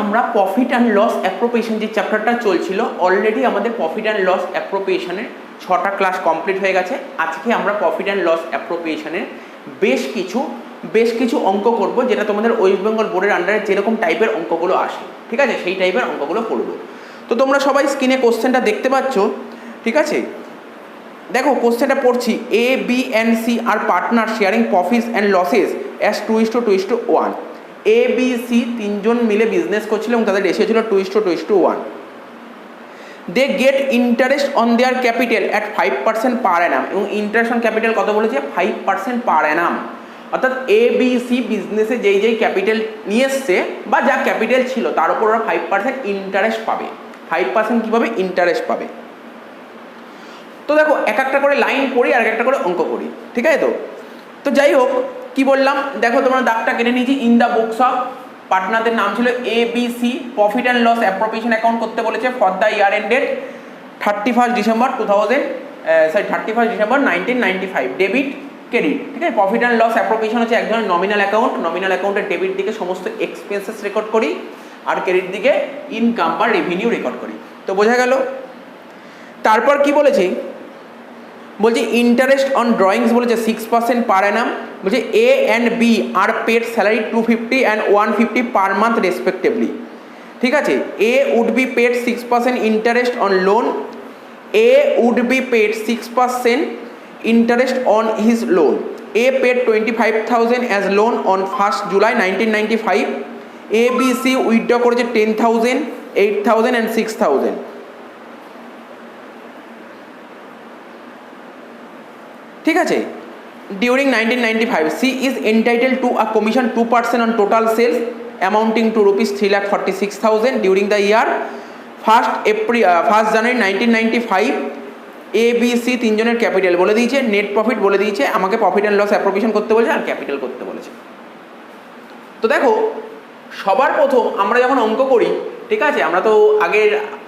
আমরা profit and loss appropriation যে চ্যাপ্টারটা চলছিল, অলরেডি আমাদের প্রফিট অ্যান্ড লস অ্যাপ্রোপ্রিয়েশনের 6টা ক্লাস কমপ্লিট হয়ে গেছে। আজকে আমরা প্রফিট অ্যান্ড লস অ্যাপ্রোপ্রিয়েশনের বেশ কিছু অঙ্ক করব, যেটা তোমাদের ওয়েস্ট বেঙ্গল বোর্ডের আন্ডারে যেরকম টাইপের অঙ্কগুলো আসে, ঠিক আছে, সেই টাইপের অঙ্কগুলো করব। তো তোমরা সবাই স্ক্রিনে কোশ্চেনটা দেখতে পাচ্ছ, ঠিক আছে। দেখো কোশ্চেনটা পড়ছি, A B and C are partner sharing profits and losses as 2:2:1। A B C তিনজন মিলে বিজনেস করছিল এবং তাদের রেশিও ছিল 2:2:1। They get interest on their capital at 5% per annum, এবং ইন্টারেস্ট অন ক্যাপিটাল কত বলেছে? 5% পার অ্যানাম। অর্থাৎ এ বি সি বিজনেসে যেই ক্যাপিটাল নিয়ে এসছে বা যা ক্যাপিটাল ছিল তার উপর ওরা 5% ইন্টারেস্ট পাবে। 5% কীভাবে ইন্টারেস্ট পাবে? তো দেখো এক একটা করে লাইন পড়ি আর একটা করে অঙ্ক করি, ঠিক আছে। তো যাই হোক, কি বললাম দেখো, তোমরা দাগটা কেটে নিয়েছি। ইন দ্য বুকস অফ, পার্টনারদের নাম ছিল A B C, profit and loss appropriation account করতে বলেছে for the year ended 31 December 1995, debit credit, ঠিক আছে। প্রফিট অ্যান্ড লস অ্যাপ্রোপ্রিয়েশন হচ্ছে এক ধরনের নমিনাল অ্যাকাউন্ট। নমিনাল অ্যাকাউন্টের ডেবিট দিকে সমস্ত এক্সপেন্সেস রেকর্ড করি আর ক্রেডিট দিকে ইনকাম বা রেভিনিউ রেকর্ড করি। তো বোঝা গেল। তারপর কি বলেছি? বলছি ইন্টারেস্ট অন ড্রয়িংস বলেছে 6% পার অ্যানাম। বলছে A and B are paid salary 250 and 150 per month respectively, ঠিক আছে। A would be paid 6% interest on loan. A would be paid 6% interest on his loan. A paid 25,000 as loan on 1 July 1995। A B C withdraw করেছে 10,000, 8,000 and 6,000, ঠিক আছে। During 1995, C is entitle to a commission 2% on total sales amounting to rupees 3,46,000 during the year 1 January 1995। A B C তিনজনের capital বলে দিয়েছে, net profit বলে দিয়েছে, আমাকে profit and loss appropriation করতে বলেছে আর ক্যাপিটাল করতে বলেছে। তো দেখো সবার প্রথম আমরা যখন অঙ্ক করি, ঠিক আছে, আমরা তো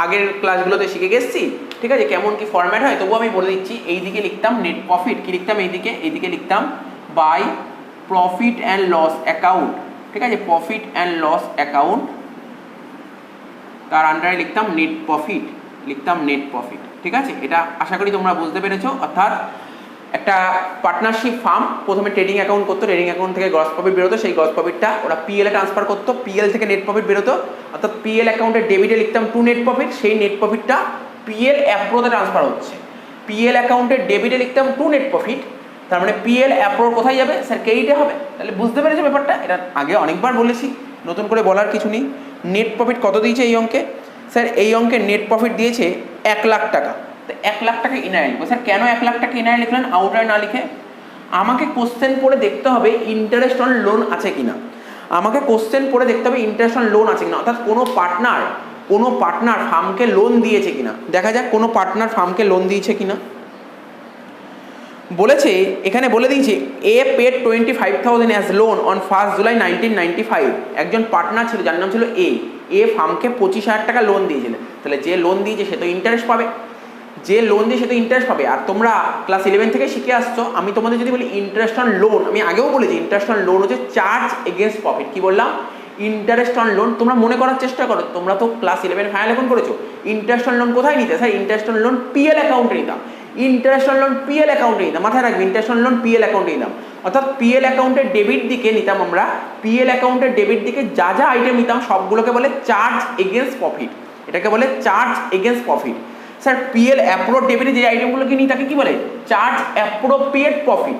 আগের ক্লাসগুলোতে শিখে গেছি, ঠিক আছে, কেমন কি ফরম্যাট হয়। তবুও আমি বলে দিচ্ছি, এইদিকে লিখতাম নেট প্রফিট, কি লিখতাম এইদিকে লিখতাম by profit and loss account, ঠিক আছে, প্রফিট অ্যান্ড লস অ্যাকাউন্ট, তার আন্ডারে লিখতাম নেট প্রফিট, ঠিক আছে। এটা আশা করি তোমরা বুঝতে পেরেছো। অর্থাৎ একটা পার্টনারশিপ ফার্ম প্রথমে ট্রেডিং অ্যাকাউন্ট করতো, ট্রেডিং অ্যাকাউন্ট থেকে গ্রস প্রফিট বেরোতো, সেই গ্রস প্রফিটটা ওরা পিএল এ ট্রান্সফার করতো, পিএল থেকে নেট প্রফিট বেরোতো। অর্থাৎ পিএল অ্যাকাউন্টের ডেবিটে লিখতাম টু নেট প্রফিট, সেই নেট প্রফিটটা পিএল অ্যাপ্রোতে ট্রান্সফার হচ্ছে। পিএল অ্যাকাউন্টের ডেবিটে লিখতাম টু নেট প্রফিট, তার মানে পিএল অ্যাপ্রোর কোথায় যাবে? স্যার ক্রেডিটে হবে। তাহলে বুঝতে পেরেছো ব্যাপারটা? এটা আগে অনেকবার বলেছি, নতুন করে বলার কিছু নেই। নেট প্রফিট কত দিয়েছে এই অঙ্কে? স্যার এই অঙ্কে নেট প্রফিট দিয়েছে 1 লাখ টাকা। তো 1 লাখ টাকা ইনারে লিখবো। স্যার কেন 1 লাখ টাকা ইনারে লিখলেন আউটলাইন না লিখে? আমাকে কোশ্চেন পড়ে দেখতে হবে ইন্টারেস্ট অন লোন আছে কিনা, আমাকে কোশ্চেন পড়ে দেখতে হবে ইন্টারেস্ট অন লোন আছে কিনা। অর্থাৎ কোনো পার্টনার ফার্মকে লোন দিয়েছে কিনা, দেখা যাক কোনো পার্টনার ফার্মকে লোন দিয়েছে কিনা। বলেছে এখানে বলে দিয়েছে A paid 25,000 as loan on 1 July 1995। একজন পার্টনার ছিল যার নাম ছিল এ ফার্মকে 25,000 টাকা লোন দিয়েছিল। তাহলে যে লোন দিয়েছে সে তো ইন্টারেস্ট পাবে, আর তোমরা ক্লাস 11 থেকে শিখে আসছো। আমি তোমাদের যদি বলি ইন্টারেস্ট অন লোন, আমি আগেও বলেছি ইন্টারেস্ট অন লোন হচ্ছে চার্জ এগেনস্ট প্রফিট। কি বললাম? Interest on loan. তোমরা মনে করার চেষ্টা করো, তোমরা তো ক্লাস 11 ফাইনাল এখন করেছো। ইন্টারেস্ট অন লোন কোথায় নিতে? Sir interest on loan PL অ্যাকাউন্টে নিতাম। মাথায় রাখবে, ইন্টারেস্ট অন লোন পিএল অ্যাকাউন্টে নিতাম। অর্থাৎ পিএল অ্যাকাউন্টের ডেবিট দিকে নিতাম আমরা, পিএল অ্যাকাউন্টের ডেবিট দিকে যা আইটেম নিতাম সবগুলোকে বলে চার্জ এগেনস্ট প্রফিট। এটাকে বলে charge against profit. Sir PL approp ডেবিটে যে আইটেমগুলো কিনি তাকে কি বলে? Charge appropriate profit.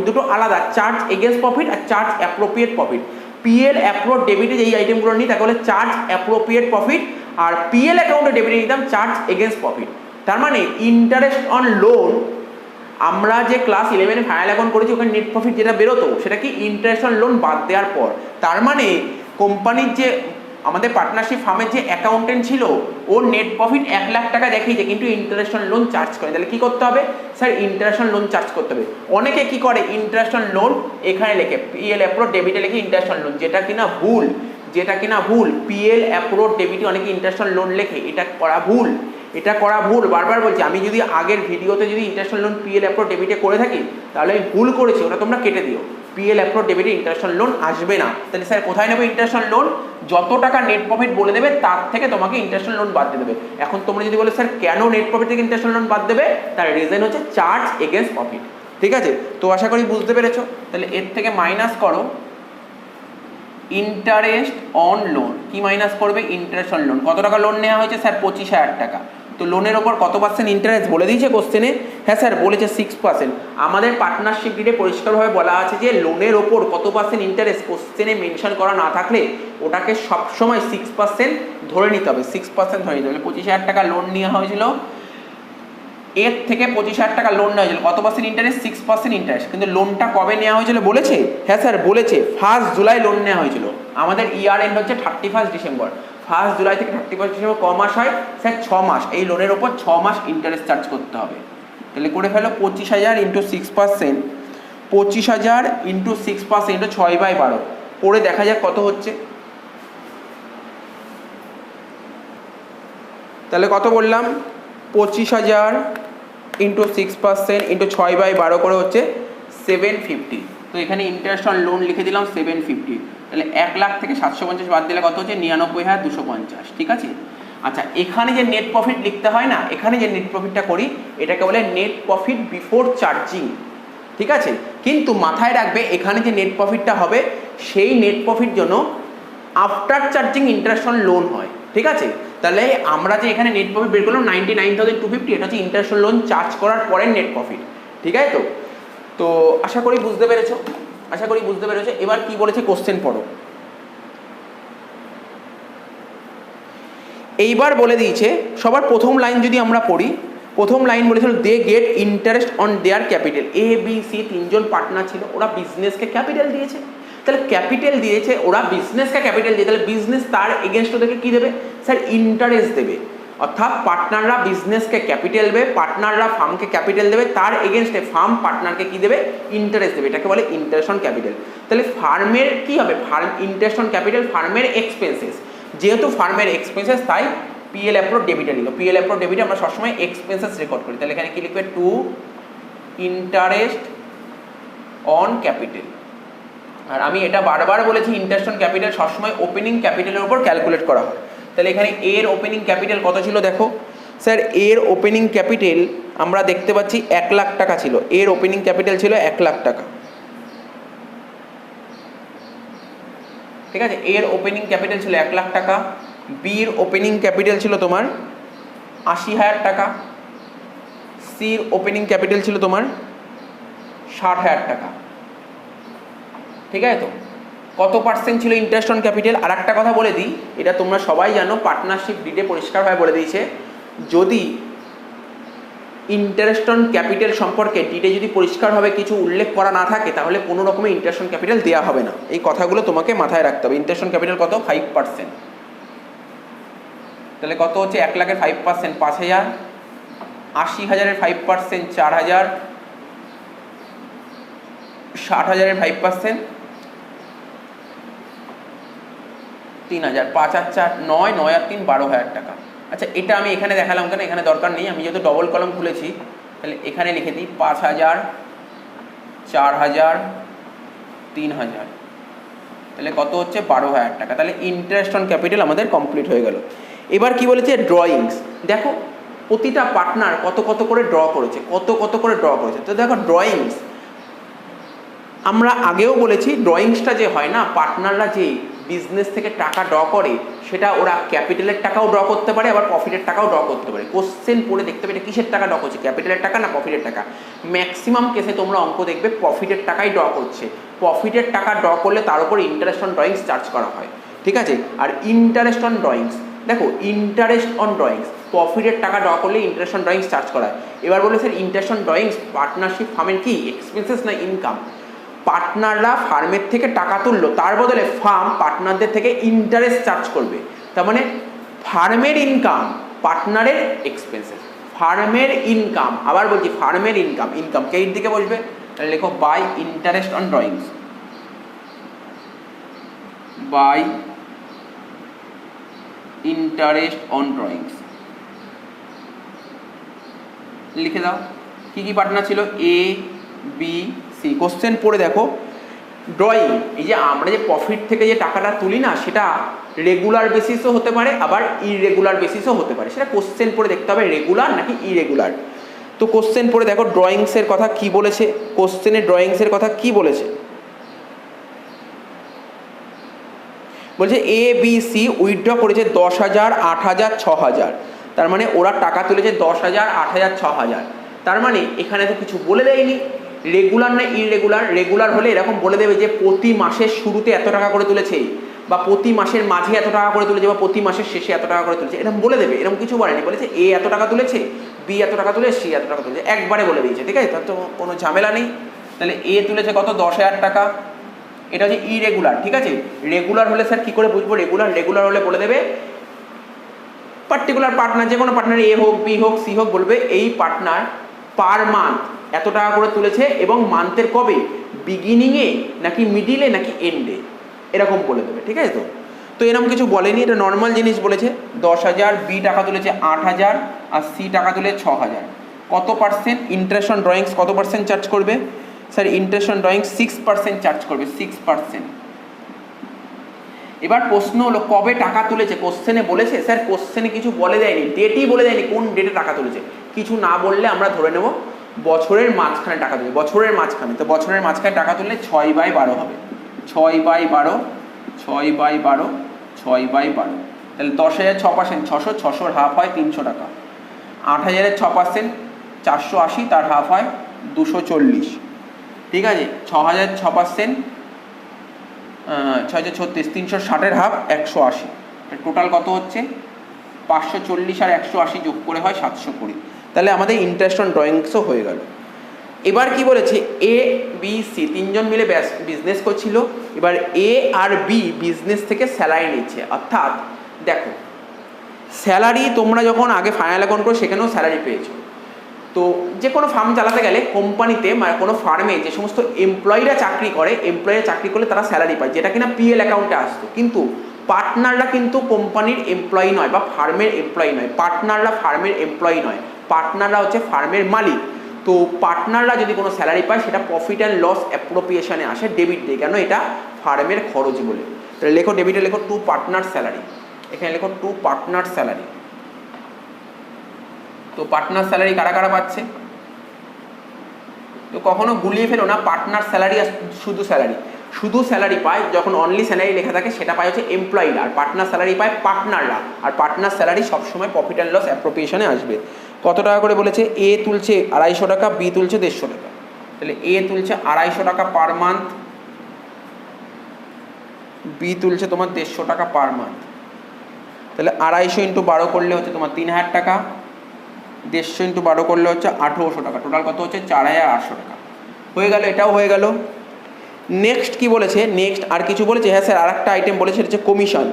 দুটো আলাদা, চার্জ এগেনস্ট প্রফিট আর charge appropriate profit. PL approp ডেবিটে যেই আইটেমগুলো নিই তাকে বলে চার্জ অ্যাপ্রোপ্রিয়েট প্রফিট, আর পিএল অ্যাকাউন্টে ডেবিটে নিতাম চার্জ এগেনস্ট প্রফিট। তার মানে ইন্টারেস্ট অন লোন আমরা যে ক্লাস 11 ফাইনাল অ্যাকাউন্ট করেছি ওখানে নেট প্রফিট যেটা বেরোতো সেটা কি ইন্টারেস্ট অন লোন বাদ দেওয়ার পর। তার মানে কোম্পানির যে আমাদের পার্টনারশিপ ফার্মের যে অ্যাকাউন্টেন্ট ছিল ও নেট প্রফিট 1 লাখ টাকা দেখিয়েছে কিন্তু ইন্টারেস্ট অন লোন চার্জ করে। তাহলে কি করতে হবে? Sir interest on loan charge করতে হবে। অনেকে কি করে ইন্টারেস্ট অন লোন এখানে লেখে, পিএল অ্যাপ্রোড ডেবিটে লেখে ইন্টারেস্ট অন লোন, যেটা কিনা ভুল। পিএল অ্যাপ্রোড ডেবিটে অনেকে ইন্টারেস্ট অন লোন লেখে, এটা করা ভুল। বারবার বলছি, আমি যদি আগের ভিডিওতে যদি interest on loan PL approp ডেবিটে করে থাকি তাহলে আমি ভুল করেছি, ওটা তোমরা কেটে দিও। পিএল অ্যাপ্রুভ ডেবিটে ইন্টারেস্ট অন লোন আসবে না। তাহলে স্যার কোথায় নেবে ইন্টারেস্ট অন লোন? যত টাকা নেট প্রফিট বলে দেবে তার থেকে তোমাকে ইন্টারেস্ট অন লোন বাদ দিয়ে দেবে। এখন তোমরা যদি বলো স্যার কেন নেট প্রফিট থেকে ইন্টারেস্ট অন লোন বাদ দেবে, তার রিজন হচ্ছে চার্জ এগেন্স্ট প্রফিট। ঠিক আছে, তো আশা করি বুঝতে পেরেছো। তাহলে এর থেকে মাইনাস করো ইন্টারেস্ট অন লোন। কি মাইনাস করবে? Interest on loan. কত টাকা লোন নেওয়া হয়েছে স্যার? 25,000 টাকা। তো লোনের ওপর কত পার্সেন্ট ইন্টারেস্ট বলে দিয়েছে কোশ্চেনে? হ্যাঁ স্যার বলেছে 6%। আমাদের পার্টনারশিপ ডিডে পরিষ্কারভাবে বলা আছে যে লোনের ওপর কত পার্সেন্ট ইন্টারেস্ট কোশ্চেনে মেনশন করা না থাকলে ওটাকে সবসময় 6% ধরে নিতে হবে, 6% ধরে নিতে হবে। 25,000 টাকা লোন নেওয়া হয়েছিল, এর থেকে 25,000 টাকা লোন নেওয়া হয়েছিল, কত পার্সেন্ট ইন্টারেস্ট? 6% ইন্টারেস্ট। কিন্তু লোনটা কবে নেওয়া হয়েছিল বলেছে? হ্যাঁ স্যার বলেছে 1 জুলাই লোন নেওয়া হয়েছিল। আমাদের ইয়ার এন্ড হচ্ছে 31 ডিসেম্বর। 1 জুলাই থেকে 31 ডিসেম্বর ক মাস হয় স্যার? 6 মাস। এই লোনের ওপর 6 মাস ইন্টারেস্ট চার্জ করতে হবে। তাহলে করে ফেলো 25,000 ইন্টু 6%, 25,000 ইন্টু 6% ইন্টু 6/12 করে দেখা যাক কত হচ্ছে। তাহলে কত বললাম? 25,000 ইন্টু 6% ইন্টু 6/12 করে হচ্ছে 750। তো এখানে ইন্টারেস্ট অন লোন লিখে দিলাম 750। তাহলে 1 লাখ থেকে 750 বাদ দিলে কত হচ্ছে? 99,250। ঠিক আছে। আচ্ছা, এখানে যে নেট প্রফিট লিখতে হয় না, এখানে যে নেট প্রফিটটা করি এটাকে বলে নেট প্রফিট বিফোর চার্জিং। ঠিক আছে, কিন্তু মাথায় রাখবে এখানে যে নেট প্রফিটটা হবে সেই নেট প্রফিট জন্য after charging interest on loan হয়। ঠিক আছে, তাহলে আমরা যে এখানে নেট প্রফিট বের করলাম 99,250, এটা হচ্ছে ইন্টারেস্ট অন লোন চার্জ করার পরের নেট প্রফিট। ঠিক আছে, তো আশা করি বুঝতে পেরেছো, আশা করি বুঝতে পেরেছো। এবার কি বলেছে কোশ্চেন পড়ো। এইবার বলে দিয়েছে সবার প্রথম লাইন যদি আমরা পড়ি, প্রথম লাইন বলেছিল they get interest on their capital. A B C তিনজন পার্টনার ছিল, ওরা বিজনেসকে ক্যাপিটাল দিয়েছে। তাহলে ক্যাপিটাল দিয়েছে, ওরা বিজনেসকে ক্যাপিটাল দিয়ে, তাহলে বিজনেস তার এগেনস্ট ওদেরকে কী দেবে স্যার? ইন্টারেস্ট দেবে। অর্থাৎ পার্টনাররা বিজনেসকে ক্যাপিটাল দেবে, পার্টনাররা ফার্মকে ক্যাপিটাল দেবে, তার এগেনস্টে ফার্ম পার্টনারকে কী দেবে? ইন্টারেস্ট দেবে। এটাকে বলে ইন্টারেস্ট অন ক্যাপিটাল। তাহলে ফার্মের কী হবে? ফার্ম ইন্টারেস্ট অন ক্যাপিটাল ফার্মের এক্সপেন্সেস, যেহেতু ফার্মের এক্সপেন্সেস তাই পিএল অ্যাপ্রুভ ডেবিটে নিল। পিএল অ্যাপ্রুভ ডেবিটে আমরা সবসময় এক্সপেন্সেস রেকর্ড করি। তাহলে এখানে কি লিখবে? To interest on capital. আর আমি এটা বারবার বলেছি ইন্টারেস্ট অন ক্যাপিটাল সবসময় ওপেনিং ক্যাপিটালের উপর ক্যালকুলেট করা হয়। তাহলে এখানে এর ওপেনিং ক্যাপিটাল কত ছিল দেখো স্যার? এর ওপেনিং ক্যাপিটাল আমরা দেখতে পাচ্ছি 1 লাখ টাকা ছিল। এর ওপেনিং ক্যাপিটাল ছিল 1 লাখ টাকা। ঠিক আছে, এর ওপেনিং ক্যাপিটাল ছিল 1 লাখ টাকা। বির ওপেনিং ক্যাপিটাল ছিল তোমার 80,000 টাকা। সির ওপেনিং ক্যাপিটাল ছিল তোমার 60,000 টাকা। ঠিক আছে, তো কত পার্সেন্ট ছিল ইন্টারেস্ট অন ক্যাপিটাল? আর একটা কথা বলে দিই, এটা তোমরা সবাই জানো, পার্টনারশিপ ডিডে পরিষ্কারভাবে বলে দিয়েছে যদি ইন্টারেস্ট অন ক্যাপিটাল সম্পর্কে ডিডে যদি পরিষ্কারভাবে কিছু উল্লেখ করা না থাকে তাহলে কোনো রকমের ইন্টারেস্ট অন ক্যাপিটাল দেওয়া হবে না। এই কথাগুলো তোমাকে মাথায় রাখতে হবে। ইন্টারেস্ট অন ক্যাপিটাল কত? 5%। তাহলে কত হচ্ছে? 1 লাখের 5% 5,000, 80,000-এর 5% 4,000, 60,000-এর 5% 3,000, 5 আর 4 9, 9 আর 3 12,000 টাকা। আচ্ছা, এটা আমি এখানে দেখালাম কেন? এখানে দরকার নেই, আমি যেহেতু ডবল কলম খুলেছি তাহলে এখানে লিখে দিই 5,000, 4,000, 3,000। তাহলে কত হচ্ছে? 12,000 টাকা। তাহলে ইন্টারেস্ট অন ক্যাপিটাল আমাদের কমপ্লিট হয়ে গেল। এবার কি বলেছে? ড্রয়িংস। দেখো প্রতিটা পার্টনার কত কত করে ড্র করেছে, কত কত করে ড্র করেছে। তো দেখো ড্রয়িংস আমরা আগেও বলেছি, ড্রয়িংসটা যে হয় না, পার্টনাররা যে বিজনেস থেকে টাকা ড্র করে সেটা ওরা ক্যাপিটালের টাকাও ড্র করতে পারে, আবার প্রফিটের টাকাও ড্র করতে পারে। কোশ্চেন পড়ে দেখতে পাবে এটা কিসের টাকা ড্র করছে, ক্যাপিটালের টাকা না প্রফিটের টাকা। ম্যাক্সিমাম কেসে তোমরা অঙ্ক দেখবে প্রফিটের টাকাই ড্র করছে। প্রফিটের টাকা ড্র করলে তার উপর ইন্টারেস্ট অন ড্রয়িংস চার্জ করা হয়। ঠিক আছে, আর ইন্টারেস্ট অন ড্রয়িংস দেখো, ইন্টারেস্ট অন ড্রয়িংস প্রফিটের টাকা ড্র করলে ইন্টারেস্ট অন ড্রয়িংস চার্জ করা হয়। এবার বলে sir interest on drawings partnership ফার্মের কি এক্সপেন্সেস না ইনকাম? পার্টনাররা ফার্মের থেকে টাকা তুললো, তার বদলে ফার্ম পার্টনারদের থেকে ইন্টারেস্ট চার্জ করবে। তার মানে ফার্মের ইনকাম পার্টনারের এক্সপেন্সেস। ফার্মের ইনকাম, আবার বলছি ফার্মের ইনকাম, ইনকাম কে এর দিকে বসবে? তাহলে লেখো by interest on drawings, by interest on drawings লিখে দাও। কি কি পার্টনার ছিল? A B C. কোশ্চেন পড়ে দেখো, ড্রয়িং, এই যে আমরা যে প্রফিট থেকে যে টাকাটা তুলি না, সেটা রেগুলার বেসিসও হতে পারে, আবার ইরেগুলার বেসিসও হতে পারে। সেটা কোশ্চেন পড়ে দেখতে হবে রেগুলার নাকি ইরেগুলার। তো কোশ্চেন পড়ে দেখো ড্রয়িংসের কথা কি বলেছে, কোশ্চেনে ড্রয়িংসের কথা কি বলেছে। বলছে এ বি সি উইথড্র করেছে 10,000, 8,000, 6,000। তার মানে ওরা টাকা তুলেছে 10,000, 8,000, 6,000। তার মানে এখানে তো কিছু বলে দেয়নি রেগুলার না ইরেগুলার। রেগুলার হলে এরকম বলে দেবে যে প্রতি মাসের শুরুতে এত টাকা করে তুলেছে, বা প্রতি মাসের মাঝে এত টাকা করে তুলেছে, বা প্রতি মাসের শেষে এত টাকা করে তুলেছে, এরকম বলে দেবে। এরকম কিছু বলেনি, বলেছে এ এত টাকা তুলেছে, বি এত টাকা তুলেছে, সি এত টাকা তুলেছে, একবারে বলে দিয়েছে। ঠিক আছে, তার তো কোনো ঝামেলা নেই। তাহলে এ তুলেছে কত, 10,000 টাকা, এটা হচ্ছে ইরেগুলার। ঠিক আছে, রেগুলার হলে স্যার কি করে বুঝবো রেগুলার? রেগুলার হলে বলে দেবে পার্টিকুলার পার্টনার, যে কোনো পার্টনার এ হোক, বি হোক, সি হোক, বলবে এই পার্টনার পার মান্থ এত টাকা করে তুলেছে, এবং মান্থের কবে, বিগিনিংয়ে নাকি মিডিলে নাকি এন্ডে, এরকম বলে দেবে। ঠিক আছে, তো এরকম কিছু বলেনি, এটা নর্মাল জিনিস বলেছে। 10,000, বি টাকা তুলেছে 8,000, আর সি টাকা তুলে 6,000। কত পার্সেন্ট ইন্টারেস্ট অন ড্রয়িংস, কত পার্সেন্ট চার্জ করবে? Sir interest on drawing 6% charge করবে, 6%। এবার প্রশ্ন হলো কবে টাকা তুলেছে, কোশ্চেনে বলেছে? স্যার কোশ্চেনে কিছু বলে দেয়নি, ডেটই বলে দেয়নি কোন ডেটে টাকা তুলেছে। কিছু না বললে আমরা ধরে নেব বছরের মাঝখানে টাকা তুলে, বছরের মাঝখানে। তো বছরের মাঝখানে টাকা তুললে 6/12 হবে, 6/12, 6/12, 6/12। তাহলে 10,000 6%, 600, 600 হাফ হয় 300 টাকা। 8,000 6%, 480, তার হাফ হয় 240। ঠিক আছে, 6,000 6%, 6,036, 360 হাফ 180। টোটাল কত হচ্ছে? 540 আর 180 যোগ করে হয় 720। তাহলে আমাদের ইন্টারেস্ট অন ড্রয়িংসও হয়ে গেল। এবার কি বলেছে, এ বি সি তিনজন মিলে বিজনেস করছিল। এবার এ আর বি বিজনেস থেকে স্যালারি নিচ্ছে। অর্থাৎ দেখো স্যালারি তোমরা যখন আগে ফাইনাল অ্যাকাউন্ট করো সেখানেও স্যালারি পেয়েছো। তো যে কোনো ফার্ম চালাতে গেলে কোম্পানিতে মানে কোনো ফার্মে যে সমস্ত এমপ্লয়িরা চাকরি করে, এমপ্লয়িরা চাকরি করলে তারা স্যালারি পায়, যেটা কিনা পিএল অ্যাকাউন্টে আসতো। কিন্তু পার্টনাররা কিন্তু কোম্পানির এমপ্লয়ি নয় বা ফার্মের এমপ্লয়ি নয়, পার্টনাররা ফার্মের এমপ্লয়ি নয়, পার্টনাররা হচ্ছে ফার্মের মালিক। তো পার্টনাররা যদি কোনো স্যালারি পায় সেটা প্রফিট অ্যান্ড লস অ্যাপ্রোপ্রিয়েশনে আসে ডেবিট ডে, কেন এটা ফার্মের খরচ বলে। তাহলে লেখো ডেবিটে লেখো 2 পার্টনার স্যালারি, এখানে লেখো 2 পার্টনার স্যালারি। তো পার্টনার স্যালারি কারা কারা পাচ্ছে? তো কখনো গুলিয়ে ফেলো না, পার্টনার স্যালারি আর শুধু স্যালারি। শুধু স্যালারি পায় যখন অনলি স্যালারি লেখা থাকে সেটা পায় হচ্ছে এমপ্লয়িরা, আর পার্টনার স্যালারি পায় পার্টনাররা। আর পার্টনার স্যালারি সবসময় প্রফিট অ্যান্ড লস অ্যাপ্রোপ্রিয়েশনে আসবে। কত টাকা করে বলেছে? এ তুলছে 250 টাকা, বি তুলছে 150 টাকা। তাহলে এ তুলছে 250 টাকা পার মান্থ, বি তুলছে তোমার 150 টাকা পার মান্থ। তাহলে 250 × 12 করলে হচ্ছে তোমার 3,000 টাকা, 150 × 12 করলে হচ্ছে 1,800 টাকা। টোটাল কত হচ্ছে? 4,800 টাকা। হয়ে গেল, এটাও হয়ে গেল। নেক্সট কি বলেছে? নেক্সট আর কিছু বলেছে? হ্যাঁ স্যার, আর একটা আইটেম বলেছে, হচ্ছে কমিশন।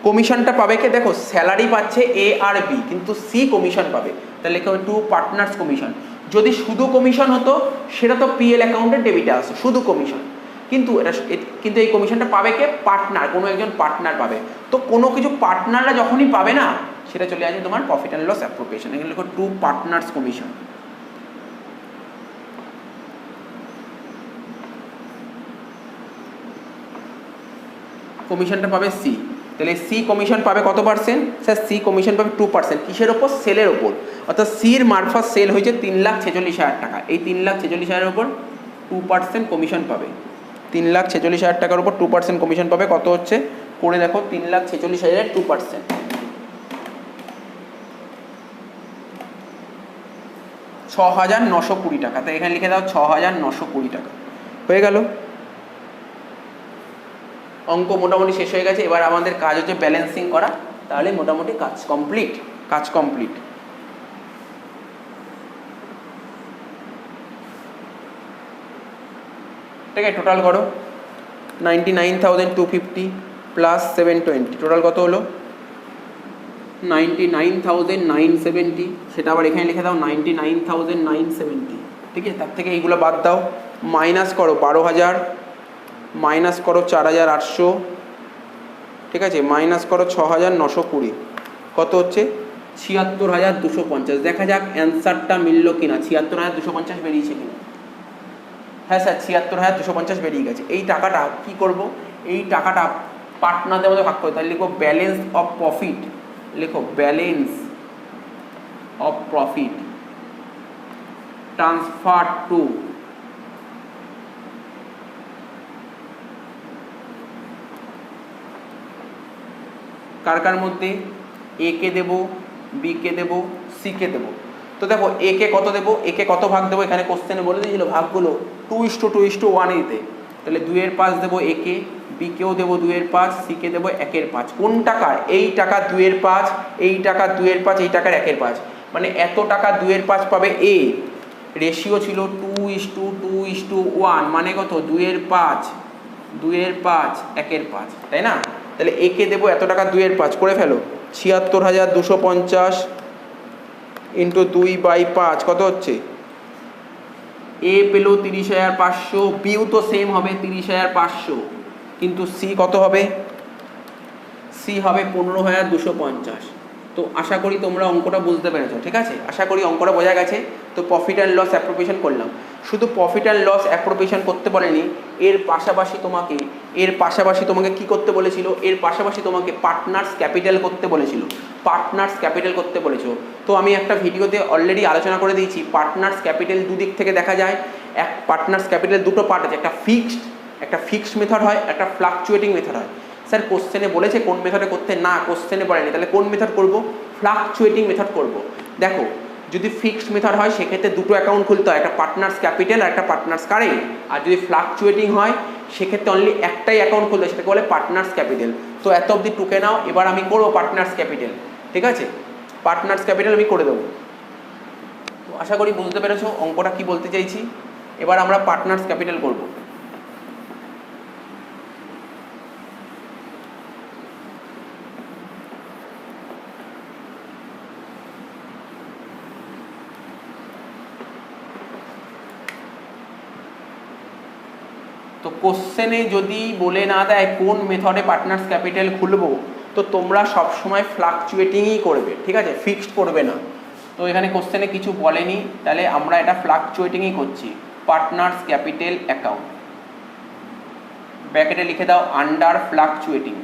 কমিশনটা পাবে কে? দেখো স্যালারি পাচ্ছে এ আর বি, কিন্তু সি কমিশন পাবে। তাহলে লেখা হবে 2 পার্টনার্স কমিশন। যদি শুধু কমিশন হতো সেটা তো পিএল অ্যাকাউন্টে ডেবিটে আসে, শুধু কমিশন। কিন্তু কিন্তু এই কমিশনটা পাবে কে? পার্টনার, কোনো একজন পার্টনার পাবে। তো কোনো কিছু পার্টনাররা যখনই পাবে না, সেটা চলে আসে তোমার প্রফিট অ্যান্ড লস অ্যাপ্রোপ্রিয়েশন। এখানে লেখো 2 পার্টনার্স কমিশন। কমিশনটা পাবে সি। তাহলে সি কমিশন পাবে কত পার্সেন্ট? স্যার সি কমিশন পাবে 2%। কিসের ওপর? সেলের ওপর। অর্থাৎ সির মারফত সেল হয়েছে 3,46,000 টাকা। এই 3,46,000 ওপর 2% কমিশন পাবে। 3,46,000 টাকার উপর 2% কমিশন পাবে। কত হচ্ছে করে দেখো, 3,46,000 2%, 6,920 টাকা। তাই এখানে লিখে দাও 6,920 টাকা। হয়ে গেল, অঙ্ক মোটামুটি শেষ হয়ে গেছে। এবার আমাদের কাজ হচ্ছে ব্যালেন্সিং করা, তাহলে মোটামুটি কাজ কমপ্লিট। কাজ কমপ্লিট। ঠিক আছে, টোটাল করো 99,250 প্লাস 720, টোটাল কত হলো? 99,970। সেটা আবার এখানে লিখে দাও 99,970। ঠিক আছে, তার থেকে এইগুলো বাদ দাও, মাইনাস করো 12,000, মাইনাস করো 4,800। ঠিক আছে, মাইনাস করো 6,920। কত হচ্ছে? 76,250। দেখা যাক অ্যান্সারটা মিলল কিনা, 76,250 বেরিয়েছে কিনা। হ্যাঁ স্যার ৭৬,২৫০ বেরিয়ে গেছে। এই টাকাটা কি করব, এই টাকাটা পার্টনারদের মধ্যে ভাগ করে, তাহলে লিখো ব্যালেন্স অফ প্রফিট, লিখো balance of profit transfer to কার কার মধ্যে, এ কে দেবো, বি কে দেবো, সি কে দেবো। তো দেখো এ কে কত দেবো, এ কে কত ভাগ দেবো, এখানে কোশ্চেনে বলে দিয়েছিল ভাগগুলো 2:2:1 দিতে। তাহলে 2/5 দেবো এ কে, বি কেও দেবো 2/5, সি কে দেবো 1/5। কোন টাকার, এই টাকা 2/5, এই টাকা 2/5, এই টাকার 1/5, মানে এত টাকা 2/5 পাবে এ। রেশিও ছিল 2:2:1, মানে কত 2/5, 2/5, 1/5, তাই না? তাহলে এ কে দেবো এত টাকা 2/5 করে ফেলো, ৭৬,২৫০ ইন্টু 2/5 কত হচ্ছে, এ পেলো ৩০,৫০০, বিও তো সেম হবে ৩০,৫০০, কিন্তু সি কত হবে, সি হবে ১৫,২৫০। তো আশা করি তোমরা অঙ্কটা বুঝতে পেরেছো, ঠিক আছে? আশা করি অঙ্কটা বোঝা গেছে। তো প্রফিট অ্যান্ড লস অ্যাপ্রোপ্রিয়েশন করলাম, শুধু প্রফিট অ্যান্ড লস অ্যাপ্রোপ্রিয়েশন করতে বলেনি, এর পাশাপাশি তোমাকে কি করতে বলেছিল, এর পাশাপাশি তোমাকে পার্টনার্স ক্যাপিটাল করতে বলেছিল, পার্টনার্স ক্যাপিটাল করতে বলেছিল। তো আমি একটা ভিডিওতে অলরেডি আলোচনা করে দিয়েছি, পার্টনার্স ক্যাপিটাল দুদিক থেকে দেখা যায়। এক পার্টনার্স ক্যাপিটাল দুটো পার্ট আছে, একটা ফিক্সড মেথড হয়, একটা ফ্লাকচুয়েটিং মেথড হয়। স্যার কোশ্চেনে বলেছে কোন মেথডে করতে, না কোশ্চেনে বলেনি, তাহলে কোন মেথড করব, ফ্লাকচুয়েটিং মেথড করব। দেখো যদি ফিক্সড মেথড হয় সেক্ষেত্রে দুটো অ্যাকাউন্ট খুলতে হয়, একটা পার্টনার্স ক্যাপিটাল আর একটা পার্টনার্স কারেন্ট। আর যদি ফ্লাকচুয়েটিং হয় সেক্ষেত্রে অনলি একটাই অ্যাকাউন্ট খুলতে হয়, সেটাকে বলে পার্টনার্স ক্যাপিটাল। তো এত অবধি টুকে নাও, এবার আমি করবো পার্টনার্স ক্যাপিটাল, ঠিক আছে? পার্টনার্স ক্যাপিটাল আমি করে দেবো। তো আশা করি বুঝতে পেরেছো অঙ্কটা কি বলতে চাইছি। এবার আমরা পার্টনার্স ক্যাপিটাল করব। তো কোশ্চেনে যদি বলে না দেয় কোন মেথডে পার্টনার্স ক্যাপিটাল খুলবো, তো তোমরা সবসময় ফ্লাকচুয়েটিংই করবে, ঠিক আছে? ফিক্সড করবে না। তো এখানে কোশ্চেনে কিছু বলেনি, তাহলে আমরা এটা ফ্লাকচুয়েটিংই করছি। পার্টনার্স ক্যাপিটাল অ্যাকাউন্ট, ব্র্যাকেটে লিখে দাও আন্ডার ফ্লাকচুয়েটিং,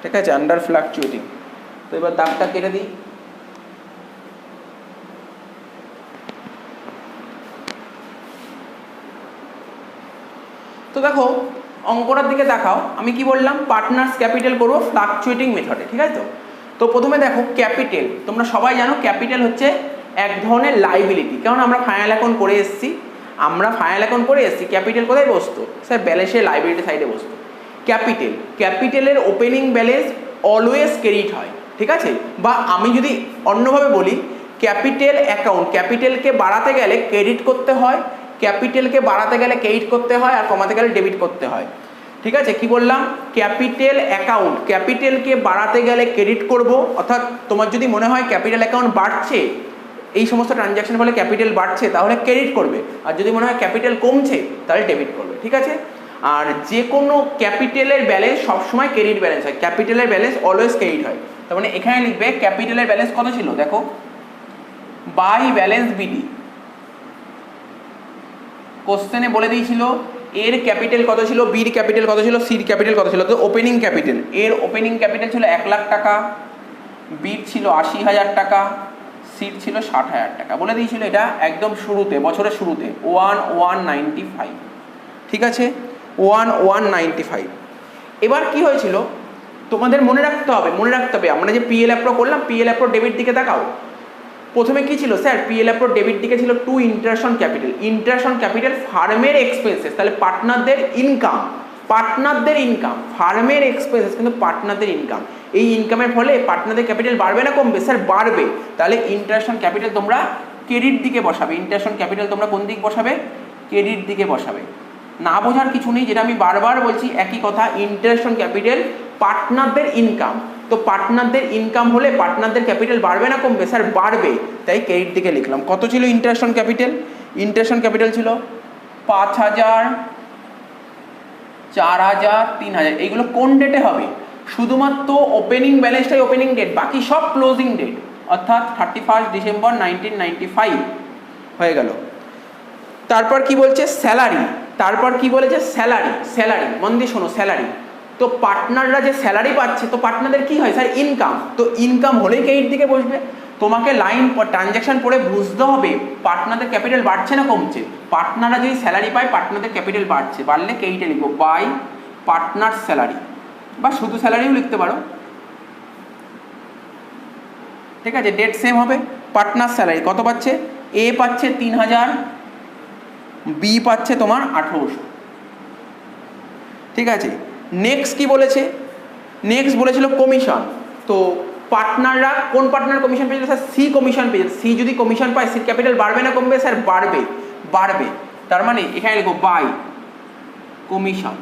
ঠিক আছে? Under fluctuating. তো এবার দাগটা কেটে দিই। তো দেখো অঙ্কটার দিকে দেখাও, আমি কি বললাম, পার্টনার্স ক্যাপিটাল করবো ফ্লাকচুয়েটিং মেথডে, ঠিক আছে? তো প্রথমে দেখো ক্যাপিটাল, তোমরা সবাই জানো ক্যাপিটাল হচ্ছে এক ধরনের লাইবিলিটি, কারণ আমরা ফাইনাল অ্যাকাউন্ট করে এসেছি, ক্যাপিটাল কোথায় বসতো স্যার, ব্যালেন্সের লাইবিলিটি সাইডে বসতো। ক্যাপিটালের ওপেনিং ব্যালেন্স অলওয়েজ ক্রেডিট হয়, ঠিক আছে? বা আমি যদি অন্যভাবে বলি, ক্যাপিটাল অ্যাকাউন্ট, ক্যাপিটালকে বাড়াতে গেলে ক্রেডিট করতে হয়, ক্যাপিটালকে বাড়াতে গেলে ক্রেডিট করতে হয়, আর কমাতে গেলে ডেবিট করতে হয়, ঠিক আছে? কি বললাম, ক্যাপিটাল অ্যাকাউন্ট, ক্যাপিটালকে বাড়াতে গেলে ক্রেডিট করব, অর্থাৎ তোমার যদি মনে হয় ক্যাপিটাল অ্যাকাউন্ট বাড়ছে, এই সমস্ত ট্রানজ্যাকশন ফলে ক্যাপিটাল বাড়ছে, তাহলে ক্রেডিট করবে, আর যদি মনে হয় ক্যাপিটাল কমছে তাহলে ডেবিট করবে, ঠিক আছে? আর যে কোনো ক্যাপিটালের ব্যালেন্স সবসময় ক্রেডিট ব্যালেন্স হয়, ক্যাপিটালের ব্যালেন্স অলওয়েজ ক্রেডিট হয়। তার মানে এখানে লিখবে ক্যাপিটালের ব্যালেন্স কত ছিল, দেখো বাই ব্যালেন্স বিডি, কোশ্চেনে বলে দিয়েছিল এর ক্যাপিটাল কত ছিল, বির ক্যাপিটাল কত ছিল, সির ক্যাপিটাল কত ছিল। তো ওপেনিং ক্যাপিটাল, এর ওপেনিং ক্যাপিটাল ছিল 1,00,000 টাকা, বির ছিল 80,000 টাকা, সির ছিল 60,000 টাকা। বলে দিয়েছিল এটা একদম শুরুতে, বছরের শুরুতে 1195, ঠিক আছে? 1195। এবার কি হয়েছিল তোমাদের মনে রাখতে হবে, আমরা যে পিএল অ্যাপ্রো করলাম, পিএল অ্যাপ্রো ডেবিট দিকে তাকাও। প্রথমে কি ছিল স্যার, পিএল অ্যাপ্রো ডেবিট দিকে ছিল টু ইন্টারেস্ট অন ক্যাপিটাল, ফার্মের এক্সপেন্সেস, তাহলে পার্টনারদের ইনকাম, ফার্মের এক্সপেন্সেস কিন্তু পার্টনারদের ইনকাম। এই ইনকামের ফলে পার্টনারদের ক্যাপিটাল বাড়বে না কমবে, স্যার বাড়বে। তাহলে ইন্টারেস্ট অন ক্যাপিটাল তোমরা ক্রেডিট দিকে বসাবে, ইন্টারেস্ট অন ক্যাপিটাল তোমরা কোন দিক বসাবে, ক্রেডিট দিকে বসাবে। না বোঝার কিছু নেই, যেটা আমি বারবার বলছি একই কথা, ইন্টারেস্ট অন ক্যাপিটাল পার্টনারদের ইনকাম। তো পার্টনারদের ইনকাম হলে পার্টনারদের ক্যাপিটাল বাড়বে না কমবে, স্যার বাড়বে, তাই ক্রেডিট দিকে লিখলাম। কত ছিল ইন্টারেস্ট অন ক্যাপিটাল, ছিল 5,000, 4,000, 3,000। এইগুলো কোন ডেটে হবে, শুধুমাত্র ওপেনিং ব্যালেন্সটাই ওপেনিং ডেট, বাকি সব ক্লোজিং ডেট। অর্থাৎ 31 ডিসেম্বর 1995 হয়ে গেল। তারপর কি বলছে স্যালারি, তারপর কি বলেছে স্যালারি, স্যালারি মন দিয়ে শোনো স্যালারি। তো পার্টনাররা যে স্যালারি পাচ্ছে, তো পার্টনারদের কি হয় স্যার ইনকাম, তো ইনকাম হলেই ক্রেডিট দিকে বসবে। তোমাকে লাইন ট্রানজ্যাকশন পড়ে বুঝতে হবে পার্টনারদের ক্যাপিটাল বাড়ছে না কমছে। পার্টনাররা যদি স্যালারি পায় পার্টনারদের ক্যাপিটাল বাড়ছে, বাড়লে ক্রেডিটে লিখবো বাই পার্টনার স্যালারি, বা শুধু স্যালারিও লিখতে পারো, ঠিক আছে। ডেট সেম হবে। পার্টনার স্যালারি কত পাচ্ছে, এ পাচ্ছে 3000, বি পাচ্ছে তোমার 1800, ঠিক আছে। নেক্সট কি বলেছে, নেক্সট বলেছিল কমিশন। তো পার্টনাররা কোন পার্টনার কমিশন পেয়েছিল স্যার, সি কমিশন পেয়েছে। সি যদি কমিশন পায় সির ক্যাপিটাল বাড়বে না কমবে স্যার, বাড়বে, বাড়বে। তার মানে এখানে লিখো বাই কমিশন,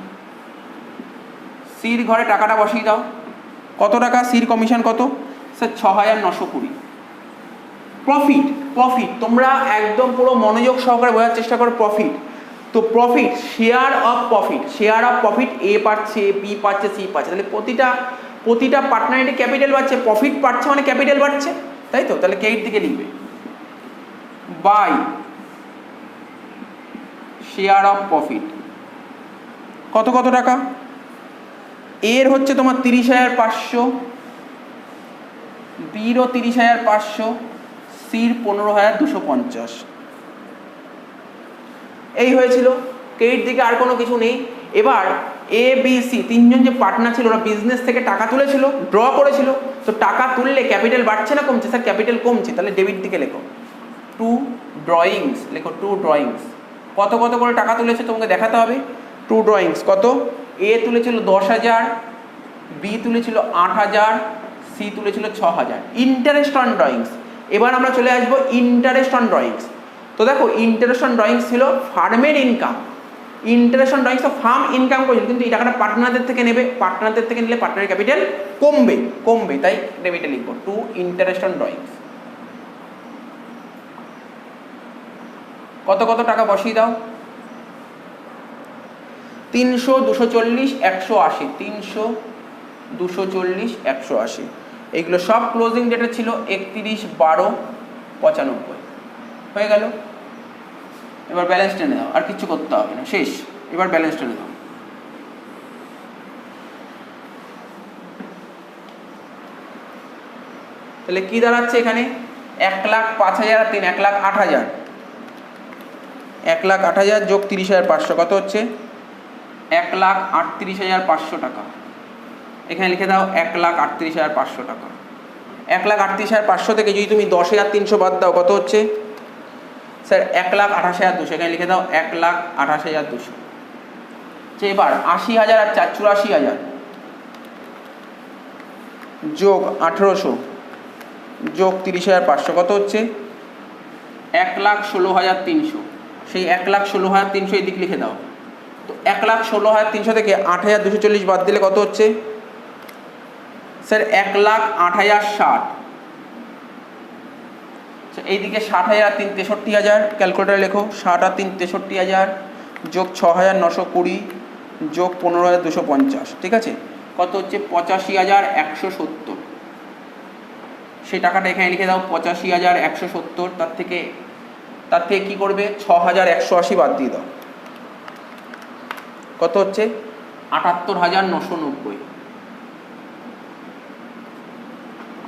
সির ঘরে টাকাটা বসিয়ে দাও। কত টাকা সির কমিশন কত স্যার, 6920। প্রফিট, প্রফিট তোমরা একদম পুরো মনোযোগ সহকারে বোঝার চেষ্টা করো। প্রফিট, তো profit share of profit, share of profit A পাচ্ছে, বি পাচ্ছে, সি পাচ্ছে। তাহলে প্রতিটা পার্টনারের ক্যাপিটাল বাড়ছে, প্রফিট পাচ্ছে মানে ক্যাপিটাল বাড়ছে, তাই তো। তাহলে ক্রেডিট দিকে লিখবে বাই শেয়ার অফ প্রফিট। কত কত টাকা, এর হচ্ছে তোমার 30,500, বিরও 30,500, সির 15,250। এই হয়েছিল ক্রেডিট দিকে, আর কোনো কিছু নেই। এবার এ বি সি তিনজন যে পার্টনার ছিল ওরা বিজনেস থেকে টাকা তুলেছিল, ড্র করেছিল। তো টাকা তুললে ক্যাপিটাল বাড়ছে না কমছে স্যার, ক্যাপিটাল কমছে। তাহলে ডেবিট দিকে লেখো টু ড্রয়িংস, লেখো টু ড্রয়িংস। কত কত করে টাকা তুলেছে তোমাকে দেখাতে হবে। টু ড্রয়িংস কত, এ তুলেছিল 10,000, বি তুলেছিল 8,000, সি তুলেছিল 6,000। Interest on drawings. এবার আমরা চলে আসবো ইন্টারেস্ট অন ড্রয়িংস। তো দেখো ইন্টারেস্ট অন ড্রয়িংস ছিল ফার্মের ইনকাম, ইন্টারেস্ট অন ড্রয়িংস তো ফার্ম ইনকাম করেছিল, কিন্তু এই টাকাটা পার্টনারদের থেকে নেবে, পার্টনারদের থেকে নিলে পার্টনারের ক্যাপিটাল কমবে, কমবে, তাই ডেবিটে লিখবো টু ইন্টারেস্ট অন ড্রয়িংস। কত কত টাকা বসিয়ে দাও, 300, 240, 180, 300, 240, 180। এইগুলো সব ক্লোজিং ডেটে ছিল 31/12/95 হয়ে গেল। এবার ব্যালেন্স টেনে দাও, আর কিছু করতে হবে না, শেষ। এবার ব্যালেন্স টেনে দাও। তাহলে কি দাঁড়াচ্ছে এখানে, 1,05,000 আর 3, 1,08,000, 1,08,000 যোগ 30,500 কত হচ্ছে 1,38,500 টাকা। এখানে লিখে দাও 1,38,500 টাকা। 1,38,500 থেকে যদি তুমি 10,300 বাদ দাও কত হচ্ছে স্যার, 1,28,200। এখানে লিখে দাও 1,28,200। এবার 80,000 আর 84,000 যোগ 1,800 যোগ 30,500 কত হচ্ছে 1,16,300। সেই 1,16,300 এই দিক লিখে দাও। তো 1,16,300 থেকে 8,240 বাদ দিলে কত হচ্ছে স্যার, 1,08,060। এইদিকে 60,000 আর 3 63,000, ক্যালকুলেটারে লেখো 60 আর 3 63,000 যোগ 6,920 যোগ 15,250, ঠিক আছে। কত হচ্ছে 85,170। সেই টাকাটা এখানে লিখে দাও 85,170। তার থেকে কি করবে 6,180 বাদ দিয়ে দাও, কত হচ্ছে 78,990।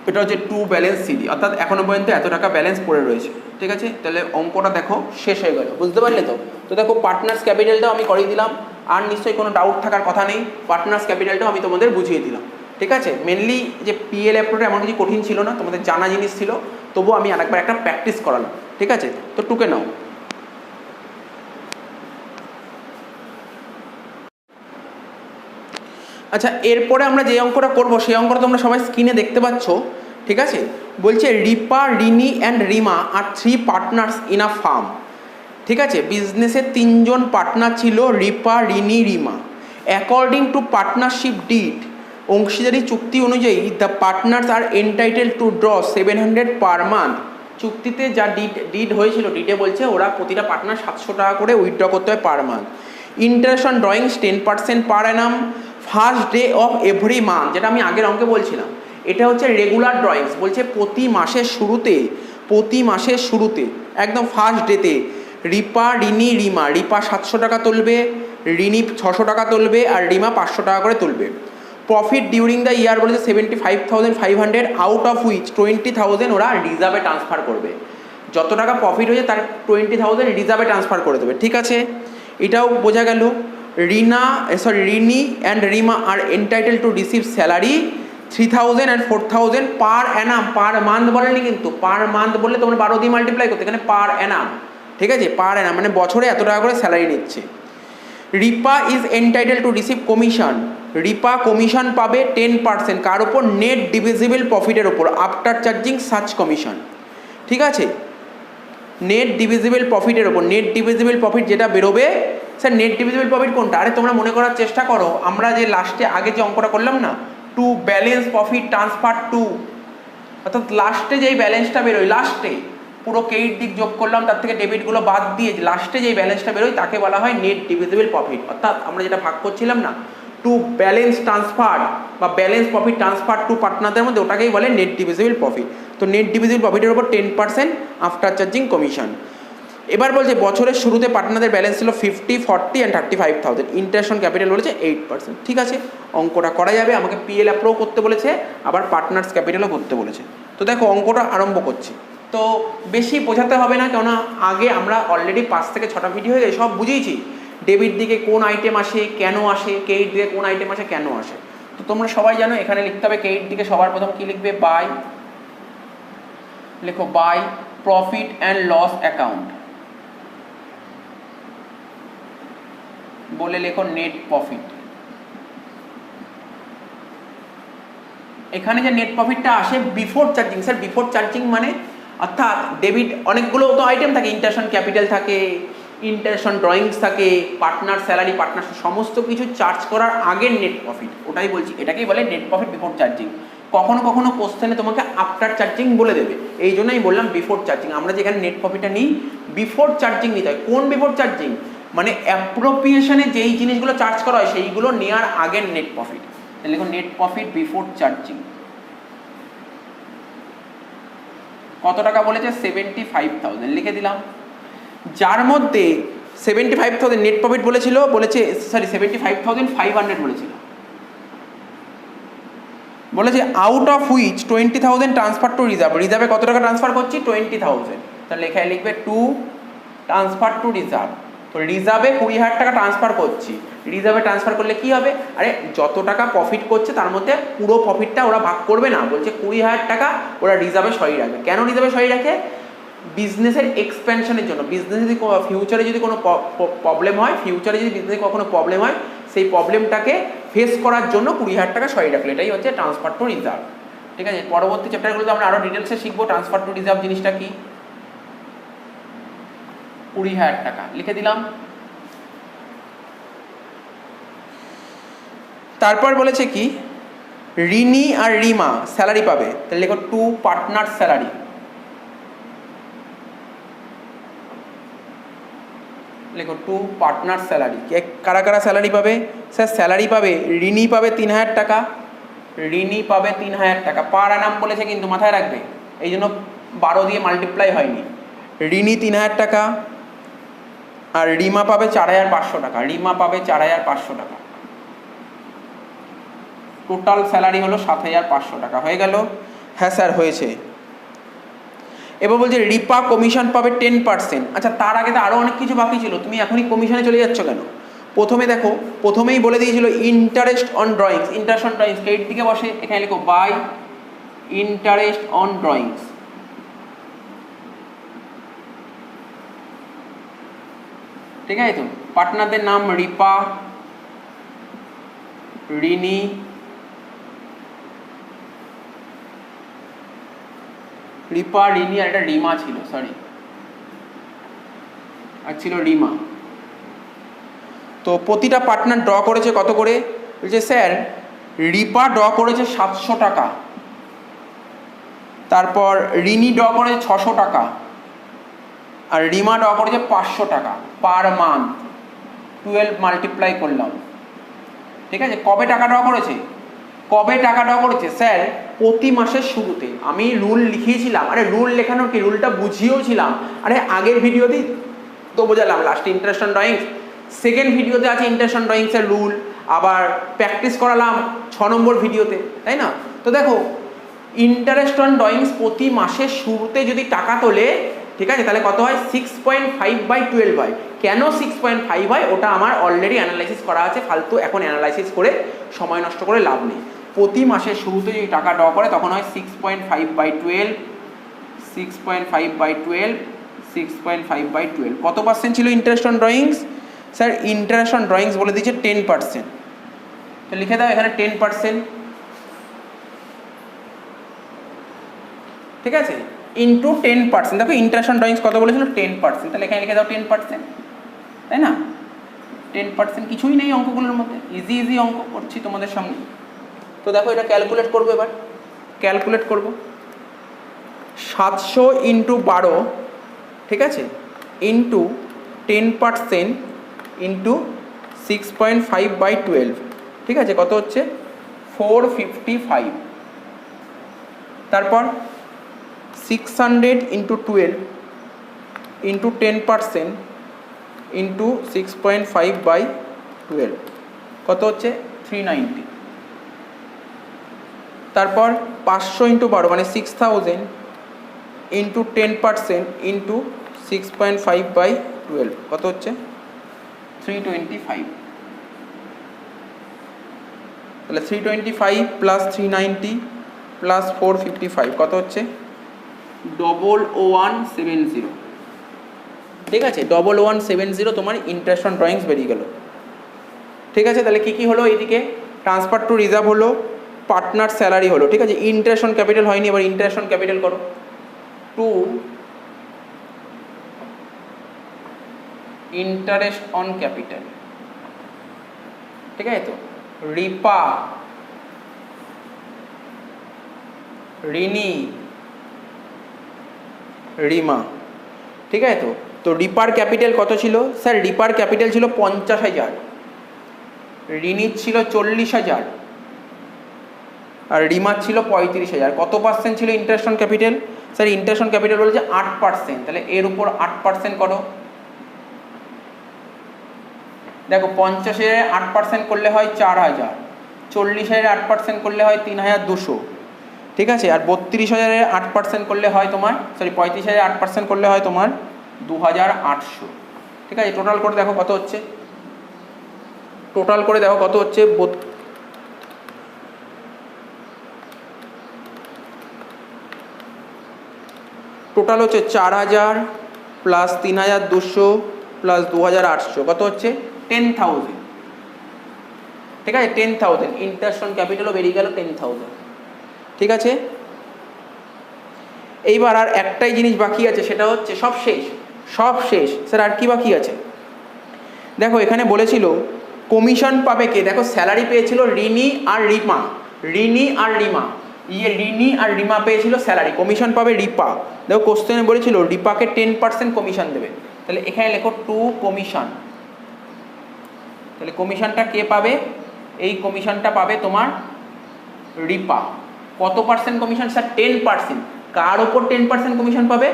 এটা হচ্ছে টু ব্যালেন্স সিডি, অর্থাৎ এখনো পর্যন্ত এত টাকা ব্যালেন্স পড়ে রয়েছে, ঠিক আছে। তাহলে অঙ্কটা দেখো শেষ হয়ে গেল, বুঝতে পারলে তো। তো দেখো পার্টনার্স ক্যাপিটালটাও আমি করিয়ে দিলাম, আর নিশ্চয়ই কোনো ডাউট থাকার কথা নেই। পার্টনার্স ক্যাপিটালটাও আমি তোমাদের বুঝিয়ে দিলাম, ঠিক আছে। মেনলি যে পিএল অ্যাপ্রোটা এমন কিছু কঠিন ছিল না, তোমাদের জানা জিনিস ছিল, তবুও আমি আরেকবার একটা প্র্যাকটিস করালাম, ঠিক আছে। তো টুকে নাও। আচ্ছা, এরপরে আমরা যে অঙ্কটা করবো সেই অঙ্কটা তোমরা সবাই স্ক্রিনে দেখতে পাচ্ছ, ঠিক আছে। বলছে Ripa, Rini and Rima are 3 partners in a firm, ঠিক আছে। বিজনেসের 3জন পার্টনার ছিল, Ripa, Rini, Rima. According to partnership deed, অংশীদারি চুক্তি অনুযায়ী the partners are entitle to draw 700 per month. চুক্তিতে যা ডিড হয়েছিল, ডিডে বলছে ওরা প্রতিটা পার্টনার 700 টাকা করে উইথড্র করতে হয় per month. Interest on drawings 10% per Anam first day of every month, যেটা আমি আগের অঙ্কে বলছিলাম। এটা হচ্ছে রেগুলার ড্রয়িংস, বলছে প্রতি মাসের শুরুতে একদম ফার্স্ট ডেতে রিপা, রিনি, রিমা, রিপা 700 টাকা তুলবে, রিনি 600 টাকা তুলবে, আর রিমা 500 টাকা করে তুলবে। প্রফিট ডিউরিং দ্য ইয়ার বলেছে 75,500, আউট অফ হুইচ 20,000 ওরা রিজার্ভে ট্রান্সফার করবে। যত টাকা প্রফিট হয়েছে তার 20,000 রিজার্ভে ট্রান্সফার করে দেবে, ঠিক আছে, এটাও বোঝা গেল। Rini and Rima are entitle to receive salary 3,000 and 4,000 per annum, per month বলেনি কিন্তু, পার মান্থ বললে তোমরা 12 দিয়ে মাল্টিপ্লাই করতে, এখানে পার অ্যানাম, ঠিক আছে, পার অ্যানাম মানে বছরে এত টাকা করে স্যালারি নিচ্ছে। Ripa is entitle to receive commission, Ripa commission পাবে 10%, কার ওপর? নেট ডিভিজিবল প্রফিটের ওপর, আফটার চার্জিং সাচ কমিশন, ঠিক আছে, নেট ডিভিজিবল প্রফিটের ওপর। নেট ডিভিজিবল প্রফিট যেটা বেরোবে, স্যার নেট ডিভিজিবল প্রফিট কোনটা? আরে তোমরা মনে করার চেষ্টা করো, আমরা যে লাস্টে আগে যে অঙ্কটা করলাম না, to balance profit transfer two, অর্থাৎ লাস্টে যেই ব্যালেন্সটা বেরোয়, লাস্টে পুরো ক্রেডিট দিক যোগ করলাম, তার থেকে ডেবিটগুলো বাদ দিয়ে লাস্টে যেই ব্যালেন্সটা বেরোয় তাকে বলা হয় নেট ডিভিজিবল প্রফিট। অর্থাৎ আমরা যেটা ভাগ করছিলাম না, টু ব্যালেন্স ট্রান্সফার বা ব্যালেন্স প্রফিট ট্রান্সফার টু পার্টনারদের মধ্যে, ওটাকেই বলে নেট ডিভিজিবল প্রফিট। তো নেট ডিভিজিবল প্রফিটের উপর 10% আফটার চার্জিং কমিশন। এবার বলছে বছরের শুরুতে পার্টনারদের ব্যালেন্স ছিল 50, 40 and 35,000, ইন্টারেস্ট অন ক্যাপিটাল বলেছে 8%, ঠিক আছে, অঙ্কটা করা যাবে। আমাকে পিএল অ্যাপ্রুভ করতে বলেছে, আবার পার্টনার্স ক্যাপিটালও করতে বলেছে। তো দেখো অঙ্কটা আরম্ভ করছি, তো বেশি বোঝাতে হবে না, কেননা আগে আমরা অলরেডি 5 থেকে 6টা ভিডিও হয়ে সব বুঝিয়েছি, ডেবিট দিকে কোন আইটেম আসে, কেন আসে, ক্রেডিট দিকে কোন আইটেম আসে, কেন আসে। তো তোমরা সবাই জানো, এখানে লিখতে হবে ক্রেডিট দিকে সবার প্রথম কি লিখবে? বাই, লেখো by profit and loss account, বলে লেখো নেট প্রফিট। এখানে যে নেট প্রফিটটা আসে before charging, sir before charging মানে অর্থাৎ ডেবিট অনেকগুলো তো আইটেম থাকে, ইন্টারেস্ট অন ক্যাপিটাল থাকে, ইন্টারেস্ট অন ড্রয়িংস থাকে, পার্টনার স্যালারি, পার্টনার সমস্ত কিছু চার্জ করার আগের নেট প্রফিট, ওটাই বলছি, এটাকেই বলে নেট প্রফিট বিফোর চার্জিং। কখনো কখনো কোশ্চেনে তোমাকে আফটার চার্জিং বলে দেবে, এই জন্যই বললাম বিফোর চার্জিং। আমরা যেখানে নেট প্রফিটটা নিই বিফোর চার্জিং নিতে হয়। কোন বিফোর চার্জিং? মানে অ্যাপ্রোপ্রিয়েশনে যেই জিনিসগুলো চার্জ করা হয় সেইগুলো নেওয়ার আগের নেট প্রফিট। তাহলে দেখো নেট প্রফিট বিফোর চার্জিং কত টাকা বলেছে? 75,000 লিখে দিলাম, যার মধ্যে 75,000 নেট প্রফিট বলেছিল, বলেছে সরি 75,500 বলেছিল, বলেছে out of which 20,000 transfer to reserve. রিজার্ভে কত টাকা ট্রান্সফার করছি? 20,000। তাহলে লেখায় লিখবে টু ট্রান্সফার টু রিজার্ভ। তো রিজার্ভে 20,000 টাকা ট্রান্সফার করছি, রিজার্ভে ট্রান্সফার করলে কি হবে? আরে যত টাকা প্রফিট করছে তার মধ্যে পুরো প্রফিটটা ওরা ভাগ করবে না, বলছে 20,000 টাকা ওরা রিজার্ভে সরিয়ে রাখবে। কেন রিজার্ভে সরিয়ে রাখে? বিজনেসের এক্সপেনশনের জন্য। বিজনেসে যদি ফিউচারে যদি কোনো প্রবলেম হয়, ফিউচারে যদি বিজনেসে কখনো প্রবলেম হয়, সেই প্রবলেমটাকে ফেস করার জন্য 20,000 টাকা সরিয়ে রাখলো, এটাই হচ্ছে ট্রান্সফার টু রিজার্ভ, ঠিক আছে। পরবর্তী চ্যাপ্টারগুলোতে আমরা আরও ডিটেলসে শিখবো ট্রান্সফার টু রিজার্ভ জিনিসটা কি। 20,000 টাকা লিখে দিলাম। তারপর বলেছে কি, রিনি আর রিমা স্যালারি পাবে, তাহলে লেখো টু পার্টনার স্যালারি, লেখো টু পার্টনার স্যালারি। কারা কারা স্যালারি পাবে? স্যার স্যালারি পাবে রিনি পাবে 3,000 টাকা, রিনি পাবে 3,000 টাকা, পার অ্যানাম বলেছে কিন্তু মাথায় রাখবে, এই জন্য 12 দিয়ে মাল্টিপ্লাই হয়নি। রিনি 3,000 টাকা, আর রিমা পাবে 4,500 টাকা, রিমা পাবে 4,500 টাকা, টোটাল স্যালারি হলো 7,500 টাকা। হয়ে গেল? হ্যাঁ স্যার হয়েছে। এবার বলছে রিপা কমিশন পাবে 10%। আচ্ছা তার আগে তো আরও অনেক কিছু বাকি ছিল, তুমি এখনই কমিশনে চলে যাচ্ছ কেন? প্রথমে দেখো, প্রথমেই বলে দিয়েছিল interest on drawings. Interest on drawings credit দিকে বসে, এখানে লিখো বাই ইন্টারেস্ট অন ড্রয়িংস, ঠিক আছে। তো পার্টনারদের নাম রিপা, রিনি, রিপা, রিনি আর একটা রিমা ছিল, সরি আর ছিল রিমা। তো প্রতিটা পার্টনার ড্র করেছে কত করে? বলছে স্যার রিপা ড্র করেছে 700 টাকা, তারপর রিনি ড্র করেছে 600 টাকা, আর রিমা ড্র করেছে 500 টাকা পার মান্থ। 12 মাল্টিপ্লাই করলাম, ঠিক আছে। কবে টাকা ড্র করেছে? কবে টাকা ড্র করেছে স্যার? প্রতি মাসের শুরুতে। আমি রুল লিখিয়েছিলাম, আরে রুল লেখানোর কি, রুলটা বুঝিয়েওছিলাম, আরে আগের ভিডিওতেই তো বোঝালাম, লাস্টে ইন্টারেস্ট অন ড্রয়িংস, সেকেন্ড ভিডিওতে আছে ইন্টারেস্ট অন ড্রয়িংসের রুল, আবার প্র্যাকটিস করালাম 6 নম্বর ভিডিওতে, তাই না? তো দেখো ইন্টারেস্ট অন ড্রয়িংস প্রতি মাসের শুরুতে যদি টাকা তোলে, ঠিক আছে, তাহলে কত হয়? 6.5/12 হয়। কেন 6.5 হয় ওটা আমার অলরেডি অ্যানালাইসিস করা আছে, ফালতু এখন অ্যানালাইসিস করে সময় নষ্ট করে লাভ নেই। প্রতি মাসের শুরুতে যদি টাকা ড্র করে তখন হয় 6.5/12, 6.5/12, 6.5/12। কত পার্সেন্ট ছিল interest on drawings? Sir interest on drawings বলে দিয়েছে 10%, তো লিখে দাও এখানে 10%, ঠিক আছে, ইন্টু 10%। দেখো ইন্টারেস্ট অন ড্রয়িংস কত বলেছিল? 10%, তাহলে এখানে লিখে দাও 10%, তাই না? 10% কিছুই নেই অঙ্কগুলোর মধ্যে, ইজি ইজি অঙ্ক করছি তোমাদের সামনে। তো দেখো এটা ক্যালকুলেট করবো, এবার ক্যালকুলেট করবো। 700 ইন্টু 12, ঠিক আছে, ইন্টু 10% ইন্টু 6.5/12, ঠিক আছে, কত হচ্ছে? 455। তারপর 600 ইন্টু 12 ইন্টু 10% ইন্টু 6.5/12, কত হচ্ছে? 390। তারপর 500 ইন্টু 12 মানে 6000 ইন্টু 10% ইন্টু 6.5/12, কত হচ্ছে? 325। তাহলে 325 প্লাস 390 প্লাস 455 কত হচ্ছে? 11170, ঠিক আছে, 11170 তোমার ইন্টারেস্ট অন ড্রয়িংস বেরিয়ে গেল। ঠিক আছে, তাহলে কী কী হলো? এইদিকে ট্রান্সফার টু রিজার্ভ হলো, পার্টনার স্যালারি হলো, ঠিক আছে, ইন্টারেস্ট অন ক্যাপিটাল হয়নি, এবার ইন্টারেস্ট অন ক্যাপিটাল করো। টু ইন্টারেস্ট অন ক্যাপিটাল, ঠিক আছে, তো রিপা, রিনি, রিমা, ঠিক আছে, তো রিপার ক্যাপিটাল কত ছিল? স্যার রিপার ক্যাপিটাল ছিল 50,000, রিনির ছিল 40,000, আর রিমার ছিল 35,000। কত পার্সেন্ট ছিল interest on capital? Sir interest on capital বলেছে 8%, তাহলে এর উপর 8% করো। দেখো 50,000 8% করলে হয় 4,000, 40,000 8% করলে হয় 3,200, ঠিক আছে, আর 32,000 8% করলে হয় তোমার, সরি 35,000 8% করলে হয় তোমার 2,800, ঠিক আছে। টোটাল করে দেখো কত হচ্ছে, টোটাল করে দেখো কত হচ্ছে, টোটাল হচ্ছে 4,000 প্লাস 3,200 প্লাস 2,800, কত হচ্ছে? 10,000, ঠিক আছে, 10,000 ইন্টারেস্ট অন ক্যাপিটালও বেরিয়ে গেল 10,000, ঠিক আছে। এইবার আর একটাই জিনিস বাকি আছে, সেটা হচ্ছে সব শেষ, সব শেষ। স্যার আর কি বাকি আছে? দেখো এখানে বলেছিল কমিশন পাবে কে? দেখো স্যালারি পেয়েছিল রিনি আর রিমা, রিনি আর রিমা, রিনি আর রিমা পেয়েছিল স্যালারি, কমিশন পাবে রিপা। দেখো কোশ্চেনে বলেছিল রিপাকে 10% কমিশন দেবে, তাহলে এখানে লেখো টু কমিশন। তাহলে কমিশনটা কে পাবে? এই কমিশনটা পাবে তোমার রিপা। কত পার্সেন্ট কমিশন? স্যার 10%। কার ওপর 10% কমিশন পাবে?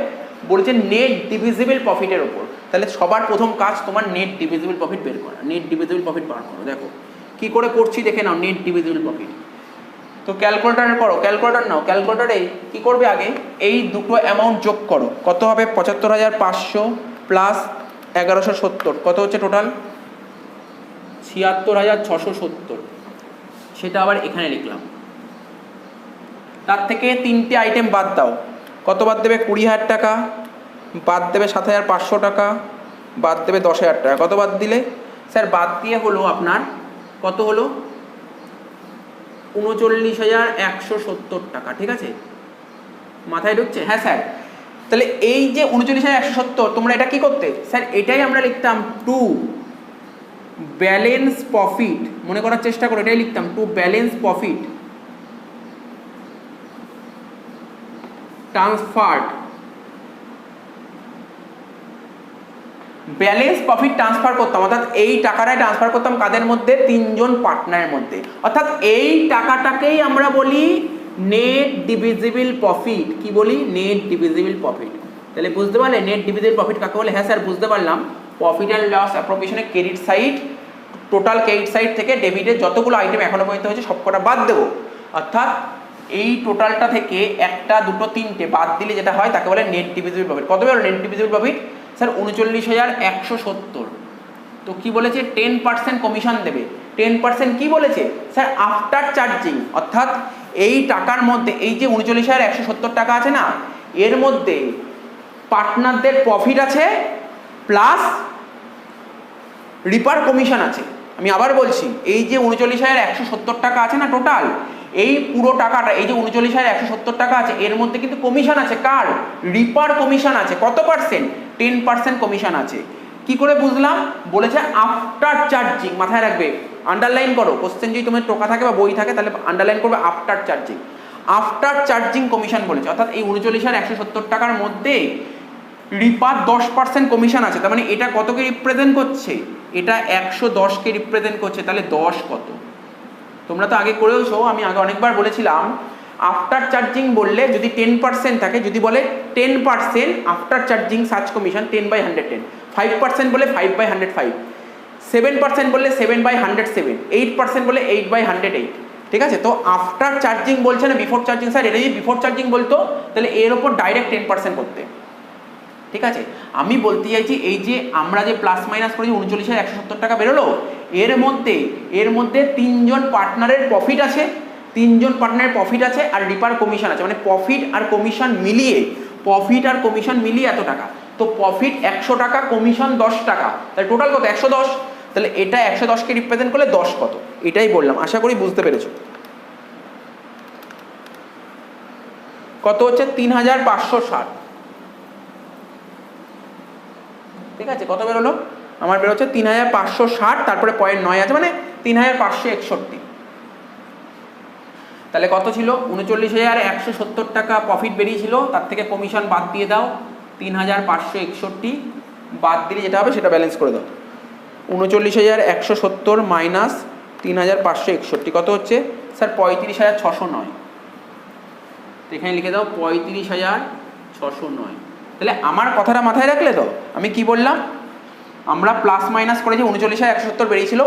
বলছে নেট ডিভিজিবল প্রফিটের ওপর। তাহলে সবার প্রথম কাজ তোমার নেট ডিভিজিবল প্রফিট বের করা, নেট ডিভিজিবল প্রফিট বার করো। দেখো কি করে করছি দেখে নাও, নেট ডিভিজিবল প্রফিট। তো ক্যালকুলেটারে করো, ক্যালকুলেটার নাও, ক্যালকুলেটারে কি করবে? আগে এই দুটো অ্যামাউন্ট যোগ করো, কত হবে? 75,500 প্লাস 1,170, কত হচ্ছে টোটাল? 76,670। সেটা আবার এখানে লিখলাম। তার থেকে 3টে আইটেম বাদ দাও, কত বাদ দেবে? 20,000 টাকা, বাদ দেবে 7,500 টাকা, বাদ দেবে 10,000 টাকা। কত বাদ দিলে? স্যার বাদ দিয়ে হলো আপনার কত হলো? 39,170 টাকা, ঠিক আছে, মাথায় ঢুকছে? হ্যাঁ স্যার। তাহলে এই যে 39,170, তোমরা এটা কি করতে? স্যার এটাই আমরা লিখতাম টু ব্যালেন্স প্রফিট, মনে করার চেষ্টা করো, এটাই লিখতাম to balance profit transferred balance profit transfer করতাম, অর্থাৎ এই টাকাটাই ট্রান্সফার করতাম কাদের মধ্যে? তিনজন পার্টনারের মধ্যে। অর্থাৎ এই টাকাটাকেই আমরা বলি নেট ডিভিজিবল প্রফিট। কি বলি? Net divisible profit. তাহলে বুঝতে পারলে নেট ডিভিজিবল প্রফিট কাকে বলে? হ্যাঁ স্যার বুঝতে পারলাম। প্রফিট অ্যান্ড লস অ্যাপ্রোপ্রিয়েশনে credit side, total credit side থেকে ডেবিটের যতগুলো আইটেম এখনো পর্যন্ত হয়েছে সবকটা বাদ দেবো। অর্থাৎ এই টোটালটা থেকে একটা, দুটো, তিনটে বাদ দিলে যেটা হয় তাকে বলে নেট ডিভিজিবল প্রফিট। কত বেরো নেট ডিভিজিবল প্রফিট? স্যার 39,170। তো কি বলেছে? 10% কমিশন দেবে। 10% কি বলেছে স্যার? After charging. অর্থাৎ এই টাকার মধ্যে এই যে 39,170 টাকা আছে না, এর মধ্যে পার্টনারদের প্রফিট আছে প্লাস রিপার কমিশন আছে। আমি আবার বলছি, এই যে 39,170 টাকা আছে না টোটাল, এই পুরো টাকাটা, এই যে 39,170 টাকা আছে, এর মধ্যে কিন্তু কমিশন আছে। কার? রিপার কমিশন আছে। কত পার্সেন্ট? 10% কমিশন আছে। কি করে বুঝলাম? বলেছে আফটার চার্জিং। মাথায় রাখবে, আন্ডারলাইন করো। কোশ্চেন যদি তোমার টোকা থাকে বা বই থাকে তাহলে আন্ডারলাইন করবে after charging. After charging commission বলেছে, অর্থাৎ এই 39,170 টাকার মধ্যে রিপার 10% কমিশন আছে। তার মানে এটা কতকে রিপ্রেজেন্ট করছে? এটা 110কে রিপ্রেজেন্ট করছে। তাহলে 10 কত? তোমরা তো আগে করেওছো, আমি আগে অনেকবার বলেছিলাম আফটার চার্জিং বললে যদি 10% থাকে, যদি বলে 10% আফটার চার্জিং সার্চ কমিশন 10/110, 5% বলে 5/105, 7% বললে 7/107, 8% বলে 8/108। ঠিক আছে? তো আফটার চার্জিং বলছে না বিফোর চার্জিং। স্যার এটা যদি বিফোর চার্জিং বলতো তাহলে এর ওপর ডাইরেক্ট 10% করতে। ঠিক আছে? আমি বলতে চাইছি এই যে আমরা যে প্লাস মাইনাস করেছি 39,170 টাকা বেরোলো, এর মধ্যে তিনজন পার্টনারের প্রফিট আছে, তিনজন পার্টনারের প্রফিট আছে আর রিপার কমিশন আছে। মানে প্রফিট আর কমিশন মিলিয়ে এত টাকা। তো প্রফিট 100 টাকা, কমিশন 10 টাকা, তাহলে টোটাল কত? 110। তাহলে এটা 110কে রিপ্রেজেন্ট করলে 10 কত? এটাই বললাম, আশা করি বুঝতে পেরেছো। কত হচ্ছে? 3,560। ঠিক আছে? কত বেরোলো? আমার বেরোচ্ছে 3,560, তারপরে 0.9 আছে, মানে 3,561। তাহলে কত ছিল? 39,170 টাকা প্রফিট বেরিয়েছিল, তার থেকে কমিশন বাদ দিয়ে দাও, 3,561 বাদ দিলে যেটা হবে সেটা ব্যালেন্স করে দাও। 39,170 মাইনাস 3,561 কত হচ্ছে? স্যার 35,609। তো এখানে লিখে দাও 35,609। তাহলে আমার কথাটা মাথায় রাখলে তো? আমি কি বললাম? আমরা প্লাস মাইনাস করে যে 39,170 বেরিয়েছিল,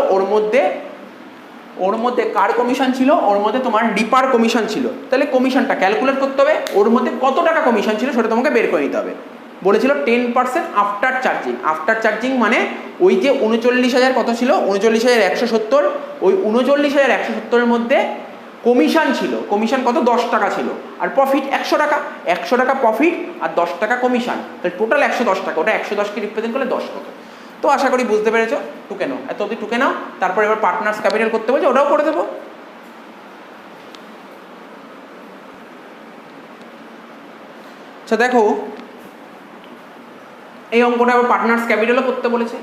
ওর মধ্যে কার কমিশন ছিল? ওর মধ্যে তোমার রিপার কমিশন ছিল। তাহলে কমিশনটা ক্যালকুলেট করতে হবে, ওর মধ্যে কত টাকা কমিশন ছিল সেটা তোমাকে বের করে নিতে হবে। বলেছিল 10% আফটার চার্জিং। আফটার চার্জিং মানে ওই যে 39,000 কত ছিল? 39,170। ওই 39,170-এর মধ্যে কমিশন ছিল। কমিশন কত? 10 টাকা ছিল। আর প্রফিট 100 টাকা। 100 টাকা প্রফিট আর 10 টাকা কমিশন, তাহলে টোটাল 110 টাকা। ওটা 110কে রিপ্রেজেন্ট করলে 10 কত? তো আশা করি বুঝতে পেরেছো। টুকে নাও, এত অবধি টুকে নাও। তারপর এবার পার্টনার্স ক্যাপিটাল করতে বলছে, ওটাও করে দেবো। আচ্ছা দেখো, এই অঙ্কটা আবার পার্টনার্স ক্যাপিটালও করতে বলেছে।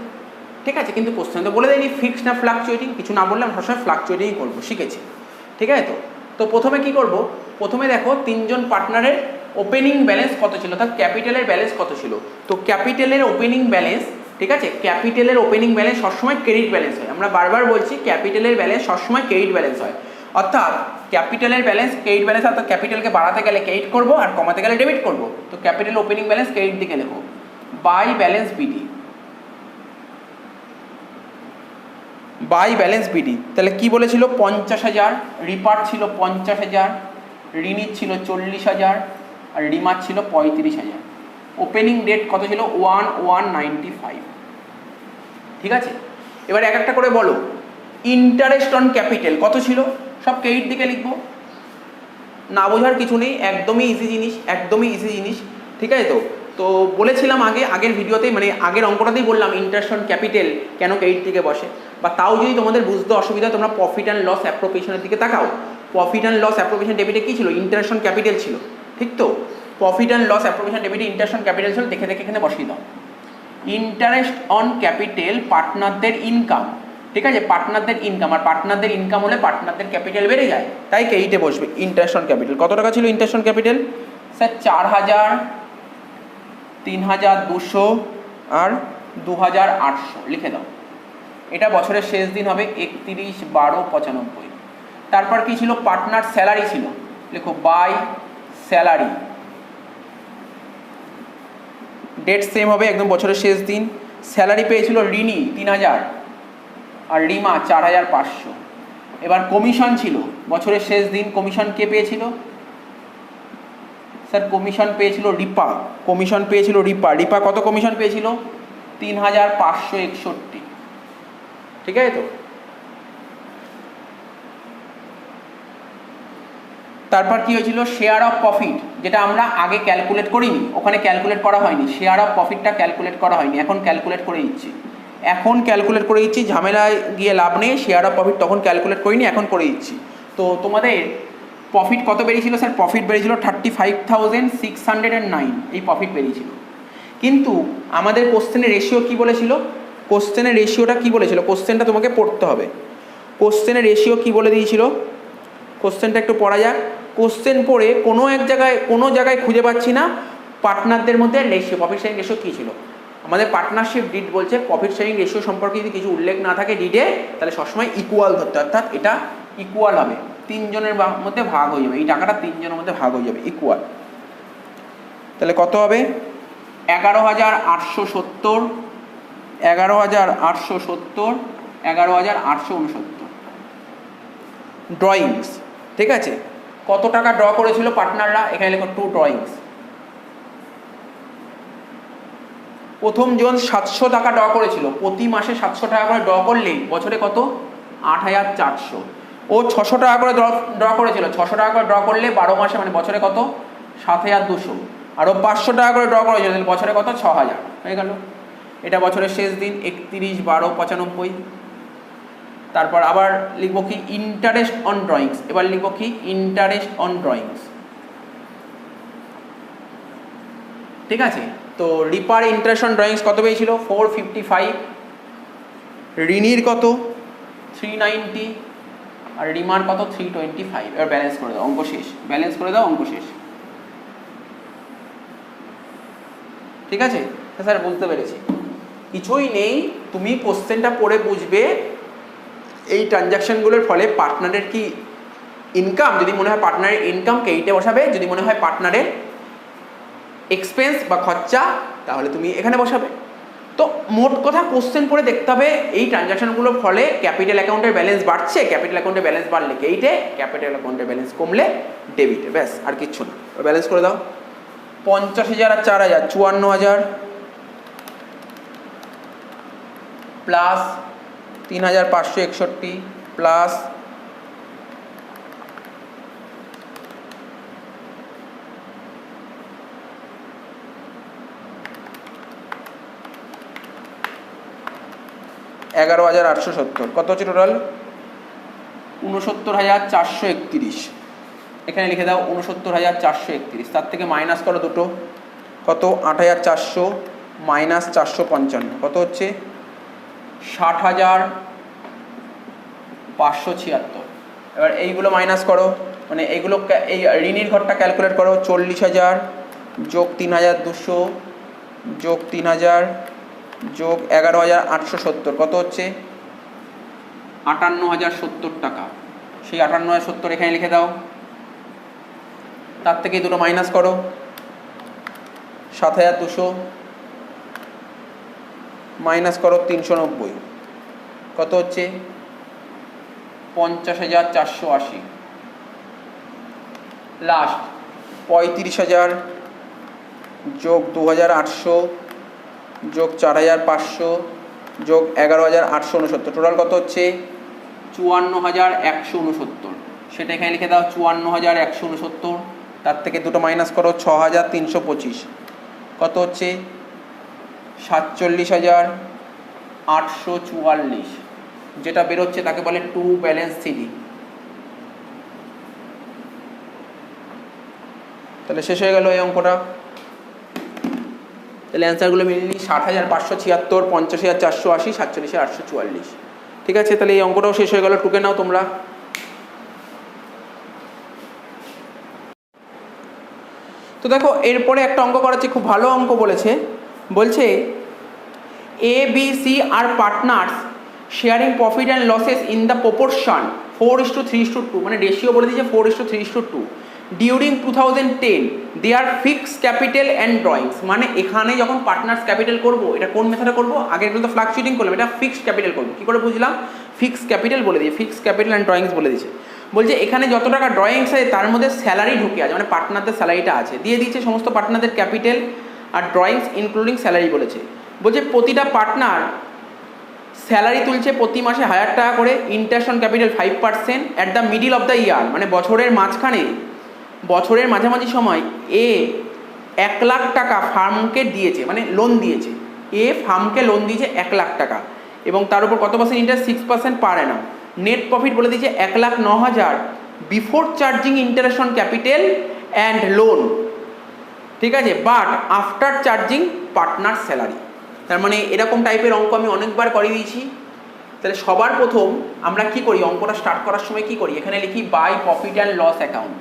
ঠিক আছে? কিন্তু কোশ্চেন তো বলে দেয়নি ফিক্সড না ফ্লাকচুয়েটিং। কিছু না বললে আমরা সবসময় ফ্লাকচুয়েটিংই করবো, শিখেছি। ঠিক আছে? তো প্রথমে কি করব? প্রথমে দেখো তিনজন পার্টনারের ওপেনিং ব্যালেন্স কত ছিল, অর্থাৎ ক্যাপিটালের ব্যালেন্স কত ছিল। তো ক্যাপিটালের ওপেনিং ব্যালেন্স, ঠিক আছে, ক্যাপিটালের ওপেনিং ব্যালেন্স সবসময় ক্রেডিট ব্যালেন্স হয়। আমরা বারবার বলছি ক্যাপিটালের ব্যালেন্স সবসময় ক্রেডিট ব্যালেন্স হয়। অর্থাৎ ক্যাপিটালের ব্যালেন্স ক্রেডিট ব্যালেন্স, অর্থাৎ ক্যাপিটালকে বাড়াতে গেলে ক্রেডিট করবো আর কমাতে গেলে ডেবিট করবো। তো ক্যাপিটাল ওপেনিং ব্যালেন্স ক্রেডিট দিকে লেখো by balance BD, by balance BD. তাহলে কি বলেছিল? 50,000, রিপার ছিল 50,000, ঋণীর ছিল 40,000 আর রিমার ছিল 35,000। ওপেনিং ডেট কত ছিল? 1/1/95। ঠিক আছে? এবার এক একটা করে বলো। ইন্টারেস্ট অন ক্যাপিটাল কত ছিল? সব ক্রেডিট দিকে লিখবো, না বোঝার কিছু নেই, একদমই ইজি জিনিস, একদমই ইজি জিনিস। ঠিক আছে? তো বলেছিলাম আগের ভিডিওতেই, মানে আগের অঙ্কটাতেই বললাম ইন্টারেস্ট অন ক্যাপিটাল কেন ক্রেডিট দিকে বসে। বা তাও যদি তোমাদের বুঝতে অসুবিধা, তোমরা প্রফিট অ্যান্ড লস অ্যাপ্রোপ্রিয়েশনের দিকে তাকাও। প্রফিট অ্যান্ড লস অ্যাপ্রোপ্রিয়েশন ডেবিটে কী ছিল? ইন্টারেস্ট অন ক্যাপিটাল ছিল। ঠিক তো? প্রফিট অ্যান্ড লস অ্যাপ্রোপ্রিয়েশন ডেবিটে ইন্টারেস্ট অন ক্যাপিটাল ছিল, দেখে দেখে এখানে বসিয়ে দাও। ইন্টারেস্ট অন ক্যাপিটাল পার্টনারদের ইনকাম। ঠিক আছে? পার্টনারদের ইনকাম, আর পার্টনারদের ইনকাম হলে পার্টনারদের ক্যাপিটাল বেড়ে যায়, তাই ক্রেডিটে বসবে। ইন্টারেস্ট অন ক্যাপিটাল কত টাকা ছিল? ইন্টারেস্ট অন ক্যাপিটাল স্যার 4,000, 3,200 আর 2800 লিখে দাও। এটা বছরের শেষ দিন হবে 31/12/95। তারপর কি ছিল? পার্টনার স্যালারি ছিল, লিখো বাই স্যালারি, ডেট সেম হবে একদম বছরের শেষ দিন। স্যালারি পেয়েছিল রিনি 3000 আর রিমা 4500। এবার কমিশন ছিল বছরের শেষ দিন, কমিশন কে পেয়েছিল? স্যার কমিশন পেয়েছিল রিপা, কমিশন পেয়েছিল রিপা। রিপা কত কমিশন পেয়েছিল? 3561। ঠিক আছে তো? তারপর কি হয়েছিল? শেয়ার অফ প্রফিট, যেটা আমরা আগে ক্যালকুলেট করিনি, ওখানে ক্যালকুলেট করা হয়নি, শেয়ার অফ প্রফিটটা ক্যালকুলেট করা হয়নি, এখন ক্যালকুলেট করে দিচ্ছি। ঝামেলায় গিয়ে লাভ নেই, শেয়ার অফ প্রফিট তখন ক্যালকুলেট করিনি, এখন করে দিচ্ছি। তো তোমাদের প্রফিট কত বেরিয়েছিল? স্যার প্রফিট বেরিয়েছিল 35,609, এই প্রফিট বেরিয়েছিল। কিন্তু আমাদের কোশ্চেনের রেশিও কি বলেছিল? কোশ্চেনের রেশিওটা কি বলেছিল? কোশ্চেনটা তোমাকে পড়তে হবে। কোশ্চেনের রেশিও কি বলে দিয়েছিল? কোশ্চেনটা একটু পড়া যাক। কোশ্চেন পড়ে কোনো জায়গায় খুঁজে পাচ্ছি না পার্টনারদের মধ্যে রেশিও, প্রফিট শেয়ারিং রেশিও কী ছিল। আমাদের পার্টনারশিপ ডিড বলছে প্রফিট শেয়ারিং রেশিও সম্পর্কে যদি কিছু উল্লেখ না থাকে ডিডে, তাহলে সবসময় ইকুয়াল ধরতে, অর্থাৎ এটা ইকুয়াল হবে, 3 জনের মধ্যে ভাগ হয়ে যাবে, এই টাকাটা 3 জনের মধ্যে ভাগ হয়ে যাবে, ইকুয়াল। তাহলে কত হবে? 11,870, 11,870, 11,869 ড্রয়িংস। ঠিক আছে, কত টাকা ড্র করেছিল পার্টনাররা? এখানে লেখো 2 ড্রয়িংস। প্রথম জন 700 টাকা ড্র করেছিল, প্রতি মাসে 700 টাকা করে ড্র করলে বছরে কত? 8,400। ও 600 টাকা করে ড্র করেছিল, 600 টাকা করে ড্র করলে 12 মাসে মানে বছরে কত? 7,200। আর ও 500 টাকা করে ড্র করেছিল, বছরে কত? 6,000 হয়ে গেল। এটা বছরের শেষ দিন 31/12/95। তারপর আবার লিখবো কি? Interest on drawings. এবার লিখবো কি? Interest on drawings. ঠিক আছে, তো রিপার ইন্টারেস্ট অন ড্রয়িংস কত পেয়েছিল? 455। রিনির কত? 390। আর রিমার কত? 325। এবার ব্যালেন্স করে দাও, অঙ্ক শেষ। ব্যালেন্স করে দাও, অঙ্ক শেষ। ঠিক আছে স্যার, বুঝতে পেরেছি। কিছুই নেই, তুমি কোশ্চেনটা পড়ে বুঝবে এই ট্রানজ্যাকশনগুলোর ফলে পার্টনারের কি ইনকাম, যদি মনে হয় পার্টনারের ইনকামকে এইটা বসাবে, যদি মনে হয় পার্টনারের এক্সপেন্স বা খরচা তাহলে তুমি এখানে বসাবে। তো মোট কথা কোশ্চেন পড়ে দেখতে হবে এই ট্রানজ্যাকশনগুলোর ফলে ক্যাপিটাল অ্যাকাউন্টের ব্যালেন্স বাড়ছে, ক্যাপিটাল অ্যাকাউন্টের ব্যালেন্স বাড়লে এইটে, ক্যাপিটাল অ্যাকাউন্টের ব্যালেন্স কমলে ডেবিটে, ব্যাস আর কিচ্ছু না। ব্যালেন্স করে দাও। 50,000 আর 4,000 54,000 প্লাস 3,561 প্লাস 11,870, কত হচ্ছে টোটাল? 69,431। এখানে লিখে দাও 69,431। তার থেকে মাইনাস করো দুটো, কত? 8,400 মাইনাস 455, কত হচ্ছে? 60,576। এবার এইগুলো মাইনাস করো, মানে এইগুলো এই ঋণের ঘরটা ক্যালকুলেট করো। 40,000 যোগ 3,200 যোগ 3,000 যোগ 11,870, কত হচ্ছে? 58,070 টাকা। সেই 58,070 এখানে লিখে দাও। তার থেকে দুটো মাইনাস করো, 7,200 মাইনাস করো 390, কত হচ্ছে? 50,480। লাস্ট 35,000 যোগ 2,800 যোগ 4,500 যোগ 11,869, টোটাল কত হচ্ছে? 54,169। সেটা এখানে লিখে দাও 54,169। তার থেকে দুটো মাইনাস করো, 6,325, কত হচ্ছে? 47,844। যেটা বেরোচ্ছে তাকে বলে টু ব্যালেন্স সিডি। তাহলে শেষ হয়ে গেল এই অঙ্কটা। তাহলে অ্যান্সারগুলো মিলিয়ে 60,576, 50,480, 47,844। ঠিক আছে, তাহলে এই অঙ্কটাও শেষ হয়ে গেল, টুকে নাও তোমরা। তো দেখো এরপরে একটা অঙ্ক করাচ্ছি, খুব ভালো অঙ্ক বলছে A, B, C are partners sharing profit and losses in the proportion 4:3:2, মানে রেশিও বলে দিয়েছে 4:3:2 during 2010 they are fixed capital and drawings. মানে এখানে যখন পার্টনার্স ক্যাপিটাল করব, এটা কোন মেথডে করব? আগের তো ফ্লাকচুয়েটিং করলাম, এটা ফিক্সড ক্যাপিটাল করব। কী করে বুঝলাম? ফিক্সড ক্যাপিটাল বলে দিয়ে, ফিক্সড ক্যাপিটাল অ্যান্ড ড্রয়িংস বলে দিয়েছে। বলছে এখানে যত টাকা ড্রয়িংস আছে তার মধ্যে স্যালারি ঢুকে আছে, মানে পার্টনারদের স্যালারিটা আছে, দিয়ে দিচ্ছে সমস্ত পার্টনারদের ক্যাপিটাল আর ড্রয়িংস ইনক্লুডিং স্যালারি বলেছে। বলছে প্রতিটা পার্টনার স্যালারি তুলছে প্রতি মাসে 1000 টাকা করে, interest on capital 5% at the middle of the year, মানে বছরের মাঝখানে, বছরের মাঝামাঝি সময় এ 1 লাখ টাকা ফার্মকে দিয়েছে, মানে লোন দিয়েছে। এ ফার্মকে লোন দিয়েছে 1 লাখ টাকা এবং তার উপর কত percent interest? 6% per Anam. Net profit বলে দিয়েছে 1,09,000 before charging interest on capital and loan, ঠিক আছে, but after charging partner salary. তার মানে এরকম টাইপের অঙ্ক আমি অনেকবার করে দিয়েছি। তাহলে সবার প্রথম আমরা কি করি, অঙ্কটা স্টার্ট করার সময় কি করি? এখানে লিখি by profit and loss account,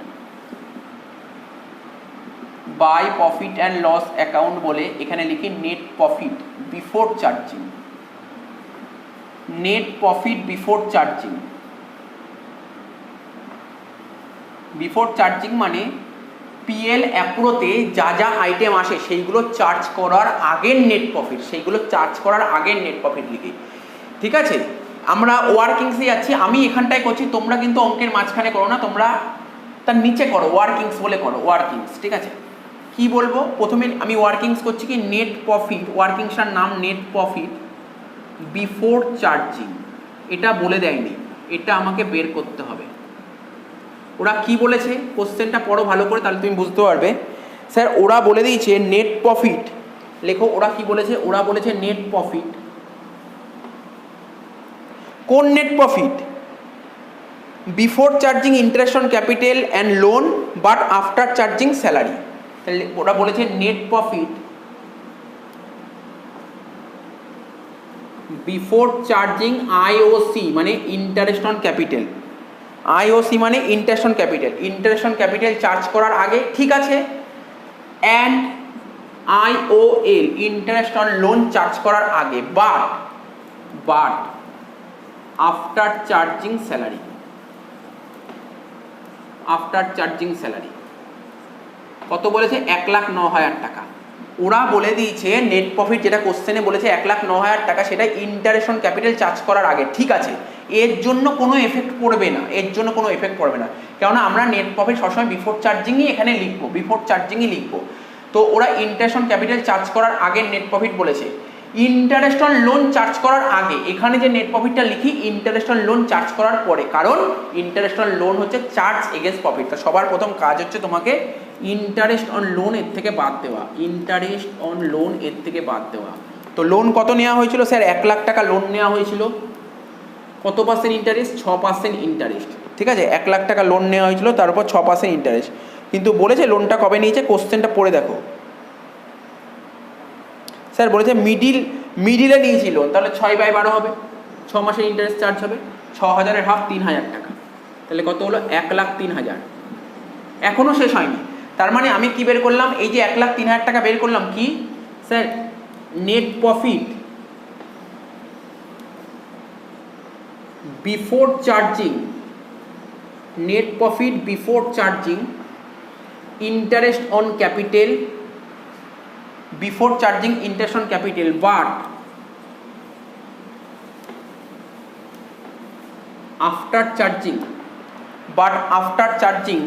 by profit and loss account বলে এখানে লিখি net profit before charging, net profit before charging. Before charging মানে পিএল অ্যাপ্রোতে যা যা আইটেম আসে সেইগুলো চার্জ করার আগের নেট প্রফিট, সেইগুলো চার্জ করার আগের নেট প্রফিট লিখি, ঠিক আছে। আমরা ওয়ার্কিংসে যাচ্ছি, আমি এখানটায় করছি, তোমরা কিন্তু অঙ্কের মাঝখানে করো না, তোমরা তার নিচে করো, ওয়ার্কিংস বলে করো, ওয়ার্কিংস, ঠিক আছে। কি বলবো? প্রথমে আমি ওয়ার্কিংস করছি কি নেট প্রফিট, ওয়ার্কিংসটার নাম নেট প্রফিট বিফোর চার্জিং, এটা বলে দেয়নি, এটা আমাকে বের করতে হবে। ওরা কি বলেছে? কোশ্চেনটা পড়ো ভালো করে, তাহলে তুমি বুঝতে পারবে। স্যার ওরা বলে দিয়েছে নেট প্রফিট, লেখো ওরা কি বলেছে? ওরা বলেছে নেট প্রফিট, কোন net profit? Before charging interest on capital and loan but after charging salary. তাহলে ওরা বলেছে net profit before charging IOC মানে ইন্টারেস্ট অন ক্যাপিটাল, আইওসি মানে interest on capital, interest on capital charge করার আগে, ঠিক আছে, and IOL interest on loan charge করার আগে, but after charging salary, after charging salary. কত বলেছে? 1,09,000 টাকা। ওরা বলে দিয়েছে নেট প্রফিট যেটা কোশ্চেনে বলেছে 1,09,000 টাকা, সেটা ইন্টারেস্ট অন ক্যাপিটাল চার্জ করার আগে, ঠিক আছে। এর জন্য কোনো এফেক্ট পড়বে না, এর জন্য কোনো এফেক্ট পড়বে না, কেননা আমরা নেট প্রফিট সবসময় বিফোর চার্জিংই এখানে লিখবো, বিফোর চার্জিংই লিখবো। তো ওরা ইন্টারেস্ট অন ক্যাপিটাল চার্জ করার আগে নেট প্রফিট বলেছে, ইন্টারেস্ট অন লোন চার্জ করার আগে। এখানে যে নেট প্রফিটটা লিখি ইন্টারেস্ট অন লোন চার্জ করার পরে, কারণ ইন্টারেস্ট অন লোন হচ্ছে চার্জ এগেন্স্ট প্রফিট। তো সবার প্রথম কাজ হচ্ছে তোমাকে ইন্টারেস্ট অন লোন এর থেকে বাদ দেওয়া, ইন্টারেস্ট অন লোন এর থেকে বাদ দেওয়া। তো লোন কত নেওয়া হয়েছিল? স্যার 1 লাখ টাকা লোন নেওয়া হয়েছিল, কত পার্সেন্ট ইন্টারেস্ট? 6% ইন্টারেস্ট, ঠিক আছে। 1 লাখ টাকা লোন নেওয়া হয়েছিল, তার উপর 6% ইন্টারেস্ট। কিন্তু বলেছে লোনটা কবে নিয়েছে, কোশ্চেনটা পড়ে দেখো। স্যার বলেছে মিডিলে নিয়েছিল, তাহলে 6/12 হবে, 6 মাসের ইন্টারেস্ট চার্জ হবে, 6,000-এর হাফ 3,000 টাকা, তাহলে কত হলো? 1,03,000। এখনও শেষ হয়নি, তার মানে আমি কি বের করলাম? এই যে 1,03,000 টাকা বের করলাম, কি sir? Net profit before charging, net profit before charging interest on capital, before charging interest on capital, but after charging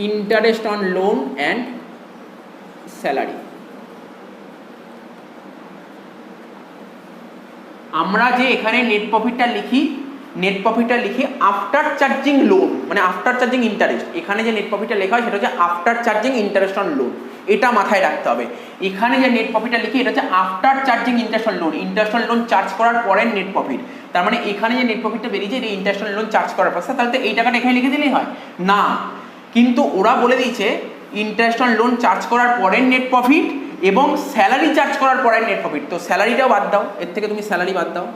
interest on loan and salary. আমরা যে এখানে নেট প্রফিটটা লিখি আফটার চার্জিং লোন, মানে আফটার চার্জিং ইন্টারেস্ট। এখানে যে net প্রফিটটা লেখা হয় সেটা হচ্ছে after charging interest on loan, এটা মাথায় রাখতে হবে। এখানে যে নেট প্রফিটটা লিখি এটা হচ্ছে after charging interest on loan, interest on loan charge করার পরের নেট প্রফিট। তার মানে এখানে যে নেট প্রফিটটা বেরিয়েছে এটা ইন্টারেস্ট অন লোন চার্জ করার পর, তাহলে তো এই টাকাটা এখানে লিখে দিলেই হয় না। কিন্তু ওরা বলে দিয়েছে ইন্টারেস্ট অন লোন চার্জ করার পরের নেট প্রফিট এবং স্যালারি চার্জ করার পরের নেট প্রফিট। তো স্যালারিটাও বাদ দাও, এর থেকে তুমি স্যালারি বাদ দাও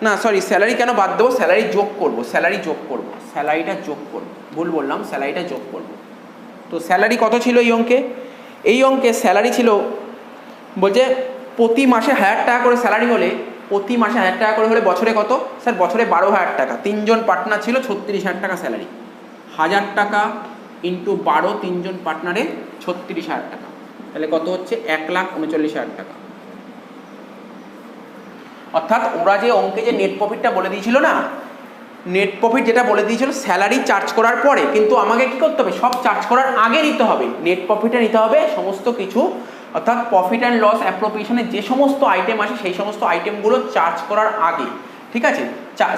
না, সরি স্যালারি কেন বাদ দেবো? স্যালারি যোগ করবো, স্যালারিটা যোগ করবো, ভুল বললাম, স্যালারিটা যোগ করবো। তো স্যালারি কত ছিল এই অঙ্কে? এই অঙ্কে স্যালারি ছিল বলছে প্রতি মাসে 1000 টাকা করে স্যালারি হলে, প্রতি মাসে 1000 টাকা করে হলে বছরে কত? স্যার বছরে 12,000 টাকা। 3 জন পার্টনার ছিল, 36,000 টাকা স্যালারি। 1000 টাকা ইন্টু 12, 3 জন পার্টনারে 36,000 টাকা, তাহলে কত হচ্ছে? 1,39,000 টাকা। অর্থাৎ ওরা যে অঙ্কে যে নেট প্রফিটটা বলে দিয়েছিল না, নেট প্রফিট যেটা বলে দিয়েছিল স্যালারি চার্জ করার পরে, কিন্তু আমাকে কি করতে হবে? সব চার্জ করার আগে নিতে হবে। নেট প্রফিটে নিতে হবে সমস্ত কিছু, অর্থাৎ প্রফিট অ্যান্ড লস অ্যাপ্রোপ্রিয়েশনে যে সমস্ত আইটেম আসে সেই সমস্ত আইটেমগুলো চার্জ করার আগে, ঠিক আছে?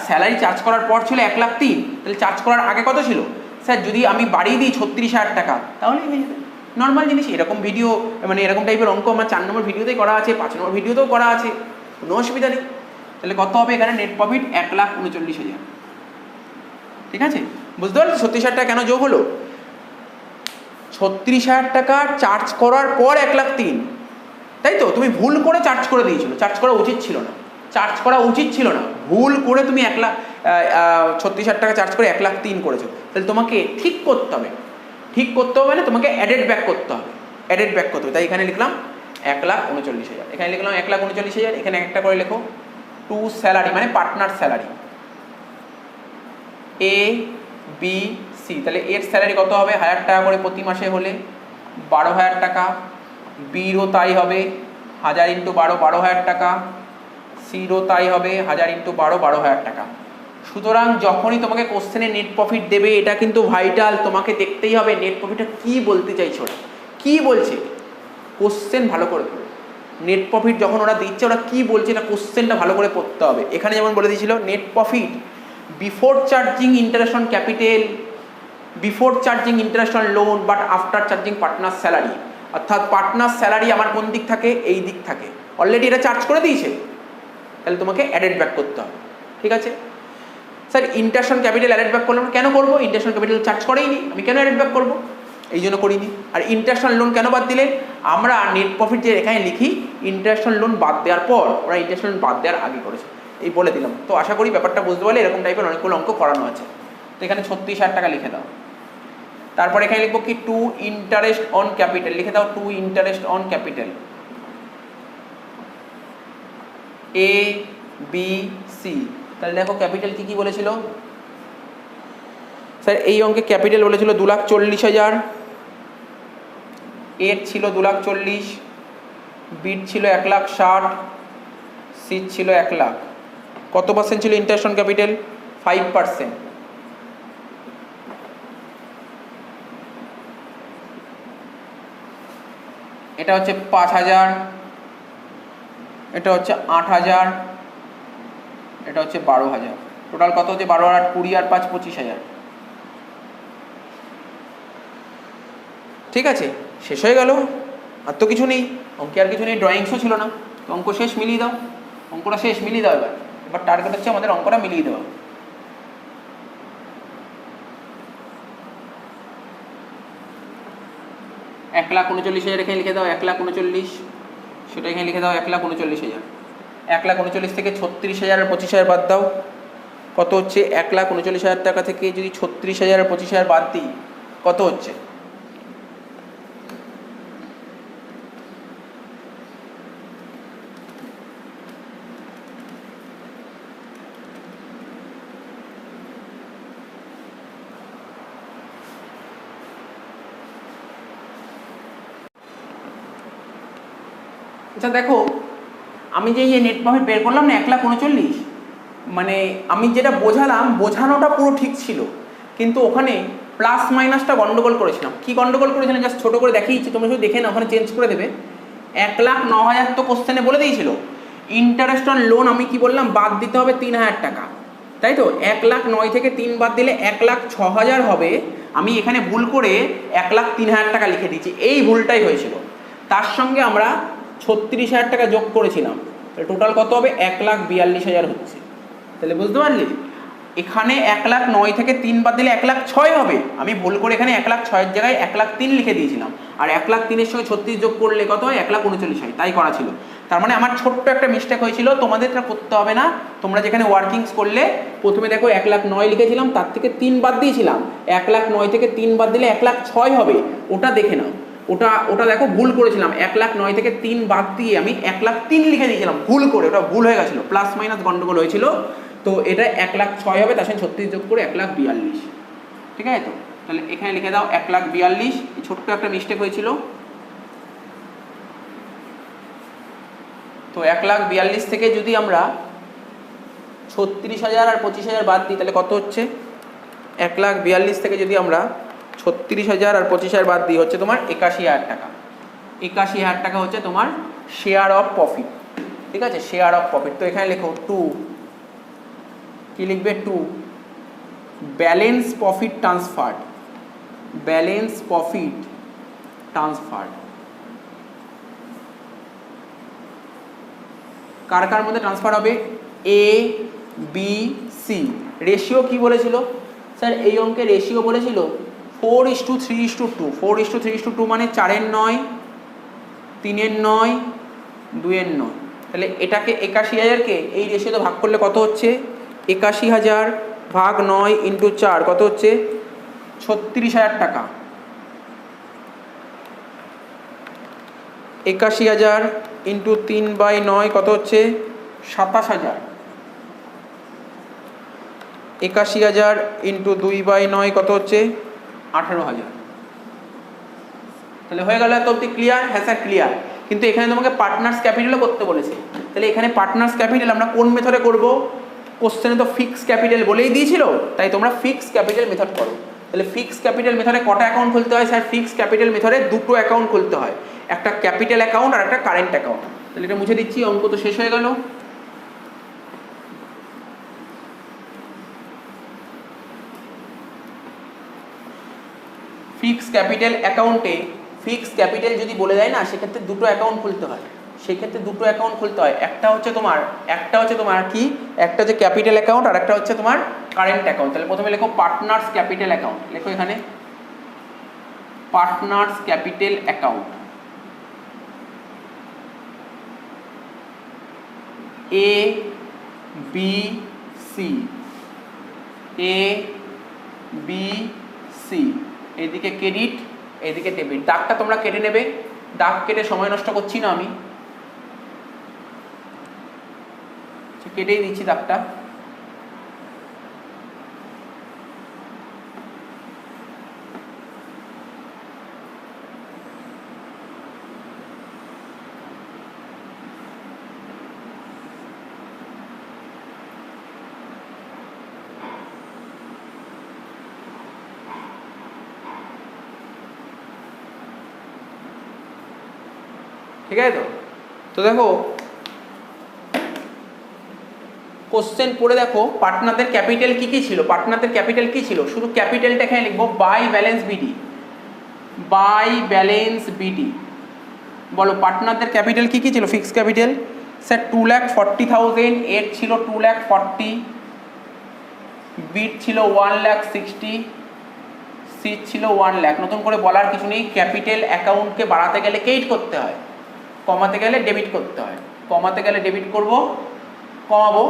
স্যালারি চার্জ করার পর ছিল 1,03,000, তাহলে চার্জ করার আগে কত ছিল? স্যার যদি আমি বাড়িয়ে দিই 36,000 টাকা, তাহলেই হয়ে যাবে। নর্মাল জিনিস। এরকম ভিডিও মানে এরকম টাইপের অঙ্ক আমার 4 নম্বর ভিডিওতেই করা আছে, 5 নম্বর ভিডিওতেও করা আছে, কোনো অসুবিধা নেই। তাহলে কত হবে এখানে? Net profit 1,39,000। ঠিক আছে, বুঝতে পারছো 36,000 টাকা কেন যোগ হলো? 36,000 টাকা চার্জ করার পর 1,03,000, তাই তো? তুমি ভুল করে চার্জ করে দিয়েছিল, চার্জ করা উচিত ছিল না, চার্জ করা উচিত ছিল না, ভুল করে তুমি 36,000 টাকা চার্জ করে 1,03,000 করেছো। তাহলে তোমাকে ঠিক করতে হবে, ঠিক করতে হবে মানে তোমাকে অ্যাডেড ব্যাক করতে হবে, অ্যাডেড ব্যাক করতে হবে। তাই এখানে লিখলাম 1,39,000, এখানে লিখলাম 1,39,000, এখানে একটা করে লেখো টু স্যালারি মানে পার্টনার স্যালারি এ বি সি। তাহলে এর স্যালারি কত হবে? 1000 টাকা করে প্রতি মাসে হলে 12,000 টাকা। বিরও তাই হবে, 1000 × 12 12,000 টাকা। সিরও তাই হবে, 1000 × 12 12,000 টাকা। সুতরাং যখনই তোমাকে কোশ্চেনে নেট প্রফিট দেবে, এটা কিন্তু ভাইটাল, তোমাকে দেখতেই হবে নেট প্রফিটটা কী বলতে চাইছে, ওরা কী বলছে। কোশ্চেন ভালো করে পড়ো, নেট প্রফিট যখন ওরা দিচ্ছে ওরা কী বলছে এটা কোশ্চেনটা ভালো করে পড়তে হবে। এখানে যেমন বলে দিয়েছিল net profit before charging interest on capital, before charging interest on loan, but after charging partner salary. অর্থাৎ পার্টনার স্যালারি আমার কোন দিক থাকে? এই দিক থাকে। অলরেডি এটা চার্জ করে দিয়েছে, তাহলে তোমাকে অ্যাডেড ব্যাক করতে হবে। ঠিক আছে sir, interest on capital added back করলাম, কেন করবো? ইন্টারেস্ট অন ক্যাপিটাল চার্জ করেইনি, আমি কেন অ্যাডেড ব্যাক করবো? এই জন্য করিনি। আর ইন্টারেস্ট অন লোন কেন বাদ দিলেন? আমরা নেট প্রফিট যে এখানে লিখি, ইন্টারেস্ট অন লোন বাদ দেওয়ার পর ওরা ইন্টারেস্ট অন লোন বাদ দেওয়ার আগে করেছে, এই বলে দিলাম। তো আশা করি ব্যাপারটা বুঝতে পারলে। এরকম টাইপের অনেকগুলো অঙ্ক করানো আছে। তো এখানে 36,000 টাকা লিখে দাও। তারপর এখানে লিখবো কি? টু ইন্টারেস্ট অন ক্যাপিটাল, লিখে দাও to interest on capital A B C. তাহলে দেখো ক্যাপিটাল কি কি বলেছিল স্যার? এই অঙ্কে ক্যাপিটাল বলেছিল 2,40,000, এর ছিল 2,40,000, বিট ছিল 1,60,000, সি ছিল 1,00,000। কত পার্সেন্ট ছিল ইন্টারেস্ট অন ক্যাপিটাল? 5%। এটা হচ্ছে 5,000, এটা হচ্ছে 8,000, এটা হচ্ছে 12,000। টোটাল কত হচ্ছে? 12 আর 8 20 আর 5 25,000। ঠিক আছে, শেষ হয়ে গেল। আর তো কিছু নেই অঙ্কে, আর কিছু নেই। ড্রয়িংসও ছিল না, তো অঙ্ক শেষ, মিলিয়ে দাও। অঙ্কটা শেষ, মিলিয়ে দাও। এবার টার্গেট হচ্ছে আমাদের অঙ্কটা মিলিয়ে দেওয়া। এক 1,39,000 এখানে লিখে দাও, 1,39,000, সেটা এখানে লিখে দাও 1,39,000। 1,39,000 থেকে 36,000 আর 25,000 বাদ দাও, কত হচ্ছে? 1,39,000 টাকা থেকে যদি 36,000 আর 25,000 বাদ দিই, কত হচ্ছে? আচ্ছা দেখো, আমি যে নেট প্রফিট বের করলাম না 1,39,000, মানে আমি যেটা বোঝালাম, বোঝানোটা পুরো ঠিক ছিল, কিন্তু ওখানে প্লাস মাইনাসটা গন্ডগোল করেছিলাম। কি গন্ডগোল করেছিলাম জাস্ট ছোটো করে দেখিয়েছি, তোমরা শুধু দেখে না, ওখানে চেঞ্জ করে দেবে। 1,09,000 তো কোশ্চেনে বলে দিয়েছিল। ইন্টারেস্ট অন লোন আমি কি বললাম? বাদ দিতে হবে 3,000 টাকা, তাই তো? 1,09,000 থেকে 3 বাদ দিলে 1,06,000 হবে। আমি এখানে ভুল করে 1,03,000 টাকা লিখে দিয়েছি, এই ভুলটাই হয়েছিল। তার সঙ্গে আমরা 36,000 টাকা যোগ করেছিলাম, টোটাল কত হবে? 1,42,000 হচ্ছে। তাহলে বুঝতে পারলি, এখানে 1,09,000 থেকে 3 বাদ দিলে 1,06,000 হবে। আমি ভুল করে এখানে 1,06,000 এর জায়গায় 1,03,000 লিখে দিয়েছিলাম, আর 1,03,000 সঙ্গে 36 যোগ করলে কত হয়? 1,39,000 হয়, তাই করা ছিল। তার মানে আমার ছোট্ট একটা মিস্টেক হয়েছিল, তোমাদের এটা করতে হবে না। তোমরা যেখানে ওয়ার্কিংস করলে প্রথমে দেখো 1,09,000 লিখেছিলাম, তার থেকে 3 বাদ দিয়েছিলাম। 1,09,000 থেকে 3 বাদ দিলে 1,06,000 হবে, ওটা দেখে নাও। ওটা ওটা দেখো ভুল করেছিলাম, 1,09,000 থেকে 3 বাদ দিয়ে আমি 1,03,000 লিখে দিয়েছিলাম ভুল করে, ওটা ভুল হয়ে গেছিলো, প্লাস মাইনাস গন্ডগোল হয়েছিল। তো এটা 1,06,000 হবে, তার সঙ্গে 36 যোগ করে 1,42,000, ঠিক আছে? তো তাহলে এখানে লিখে দাও 1,42,000, ছোট্ট একটা মিস্টেক হয়েছিল। তো 1,42,000 থেকে যদি আমরা 36,000 আর 25,000 বাদ দিই তাহলে কত হচ্ছে? 1,42,000 থেকে যদি আমরা 36,000 আর 25,000 বাদ দিই হচ্ছে তোমার 81,000 টাকা। 81,000 টাকা হচ্ছে তোমার শেয়ার অফ প্রফিট, ঠিক আছে? Share of profit. তো এখানে লেখো 2, কি লিখবে? 2 balance profit transferred, balance profit transferred কার কার মধ্যে ট্রান্সফার হবে? এ বি সি। রেশিও কি বলেছিল স্যার? এই অঙ্কে রেশিও বলেছিল 4:3:2। 4:3:2 মানে 4-এর 9, 3-এর 9, 2-এর 9। তাহলে এটাকে 81,000-কে এই রেশিওতে ভাগ করলে কত হচ্ছে? 81,000 ভাগ 9 ইন্টু 4 কত হচ্ছে? 36,000 টাকা। 81,000 ইন্টু 3/9 কত হচ্ছে? 27,000। 81,000 ইন্টু 2/9 কত হচ্ছে? 18,000। তাহলে হয়ে গেল এত অবধি ক্লিয়ার? হ্যাঁ স্যার ক্লিয়ার। কিন্তু এখানে তোমাকে পার্টনার্স ক্যাপিটালও করতে বলেছে। তাহলে এখানে পার্টনার্স ক্যাপিটাল আমরা কোন মেথডে করব? কোশ্চেনে তো ফিক্স ক্যাপিটাল বলেই দিয়েছিল, তাই তোমরা ফিক্স ক্যাপিটাল মেথড করো। তাহলে ফিক্স ক্যাপিটাল মেথডে কটা অ্যাকাউন্ট খুলতে হয় স্যার? ফিক্স ক্যাপিটাল মেথডে দুটো অ্যাকাউন্ট খুলতে হয়, একটা ক্যাপিটাল অ্যাকাউন্ট আর একটা কারেন্ট অ্যাকাউন্ট। তাহলে এটা মুছে দিচ্ছি, অঙ্ক তো শেষ হয়ে গেল। ফিক্স ক্যাপিটাল অ্যাকাউন্টে ফিক্স ক্যাপিটাল যদি বলে দেয় না, সেক্ষেত্রে দুটো অ্যাকাউন্ট খুলতে হয়। সেক্ষেত্রে দুটো অ্যাকাউন্ট খুলতে হয়, একটা হচ্ছে তোমার কি, একটা হচ্ছে ক্যাপিটাল অ্যাকাউন্ট আর একটা হচ্ছে তোমার কারেন্ট অ্যাকাউন্ট। তাহলে প্রথমে লেখো পার্টনার্স ক্যাপিটাল অ্যাকাউন্ট, লেখো এখানে পার্টনার্স ক্যাপিটাল অ্যাকাউন্ট। এ বি সি, এ বি সি, এদিকে ক্রেডিট এদিকে ডেবিট। দাগটা তোমরা কেটে নেবে, দাগ কেটে সময় নষ্ট করছি না আমি, কেটেই দিচ্ছি দাগটা। ঠিক আছে? তো দেখো কোশ্চেন পড়ে দেখো পার্টনারদের ক্যাপিটাল কি কি ছিল, পার্টনারদের ক্যাপিটাল কি ছিল, শুধু ক্যাপিটালটা এখানে লিখবো by balance BD, by balance BD. বলো পার্টনারদের ক্যাপিটাল কি কি ছিল? ফিক্স ক্যাপিটাল স্যার 2,40,000, এর ছিল 2,40,000, বিড ছিল 1,60,000, সি ছিল 1,00,000। নতুন করে বলার কিছু নেই, ক্যাপিটাল অ্যাকাউন্টকে বাড়াতে গেলে ক্রেডিট করতে হয়, কমাতে গেলে ডেবিট করতে হয়। কমাতে গেলে ডেবিট করব, কমাবো।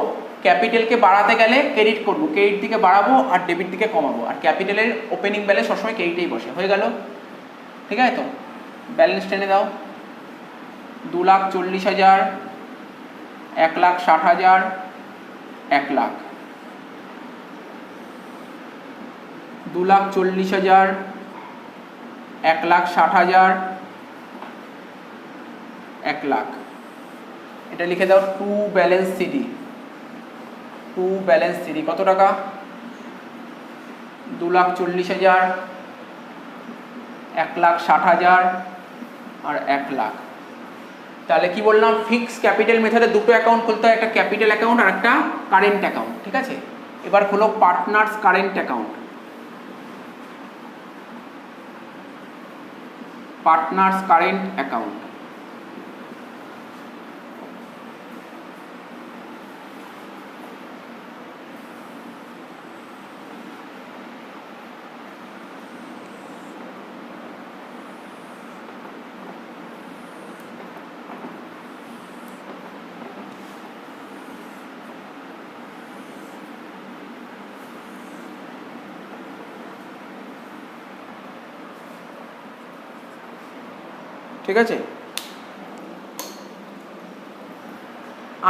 ক্যাপিটালকে বাড়াতে গেলে ক্রেডিট করব, ক্রেডিট দিকে বাড়াবো আর ডেবিট দিকে কমাবো। আর ক্যাপিটালের ওপেনিং ব্যালেন্স সবসময় ক্রেডিটেই বসে। হয়ে গেল? ঠিক আছে? তো ব্যালেন্স টেনে দাও। 2,40,000, 1,60,000, 1,00,000। 2,40,000, 1,60,000, 1,00,000। এটা লিখে দাও to balance CD. To balance CD কত টাকা? 2,40,000, 1,60,000 আর 1,00,000। তাহলে কি বললাম? ফিক্স ক্যাপিটাল মেথডে দুটো অ্যাকাউন্ট খুলতে হয়, একটা ক্যাপিটাল অ্যাকাউন্ট আর একটা কারেন্ট অ্যাকাউন্ট। ঠিক আছে? এবার খোলো partners current account. Partners current account. ঠিক আছে,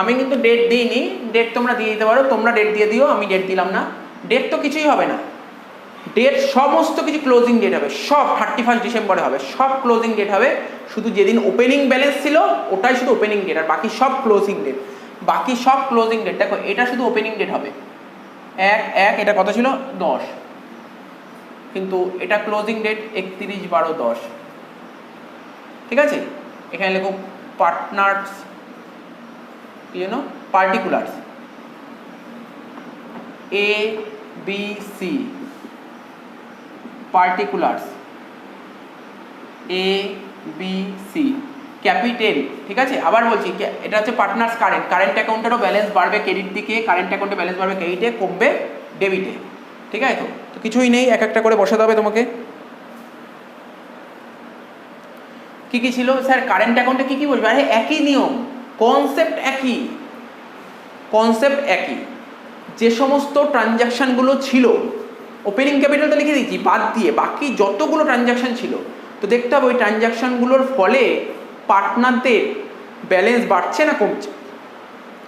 আমি কিন্তু ডেট দিইনি, ডেট তোমরা দিয়ে দিতে পারো, তোমরা ডেট দিয়ে দিও, আমি ডেট দিলাম না। ডেট তো কিছুই হবে না, ডেট সমস্ত কিছু ক্লোজিং ডেট হবে, সব 31 ডিসেম্বরে হবে, সব ক্লোজিং ডেট হবে। শুধু যেদিন ওপেনিং ব্যালেন্স ছিল ওটাই শুধু ওপেনিং ডেট, আর বাকি সব ক্লোজিং ডেট, বাকি সব ক্লোজিং ডেট। দেখো এটা শুধু ওপেনিং ডেট হবে 1/1, এটা কত ছিল 10, কিন্তু এটা ক্লোজিং ডেট 31/12/10। ঠিক আছে, এখানে লেখো পার্টনার্স, কি জানো, particulars ABC, particulars ABC capital. ঠিক আছে, আবার বলছি এটা হচ্ছে পার্টনার্স কারেন্ট, কারেন্ট অ্যাকাউন্টেরও ব্যালেন্স বাড়বে ক্রেডিট দিকে, কারেন্ট অ্যাকাউন্টে ব্যালেন্স বাড়বে ক্রেডিটে, কমবে ডেবিটে। ঠিক আছে, তো কিছুই নেই, এক একটা করে বসাতে হবে তোমাকে। কি কি ছিল স্যার কারেন্ট অ্যাকাউন্টে, কি কি বসবে? আরে একই নিয়ম, কনসেপ্ট একই, কনসেপ্ট একই। যে সমস্ত ট্রানজ্যাকশানগুলো ছিল ওপেনিং ক্যাপিটালটা লিখে দিয়েছি বাদ দিয়ে, বাকি যতগুলো ট্রানজ্যাকশান ছিল, তো দেখতে হবে ওই ট্রানজ্যাকশানগুলোর ফলে পার্টনারদের ব্যালেন্স বাড়ছে না কমছে,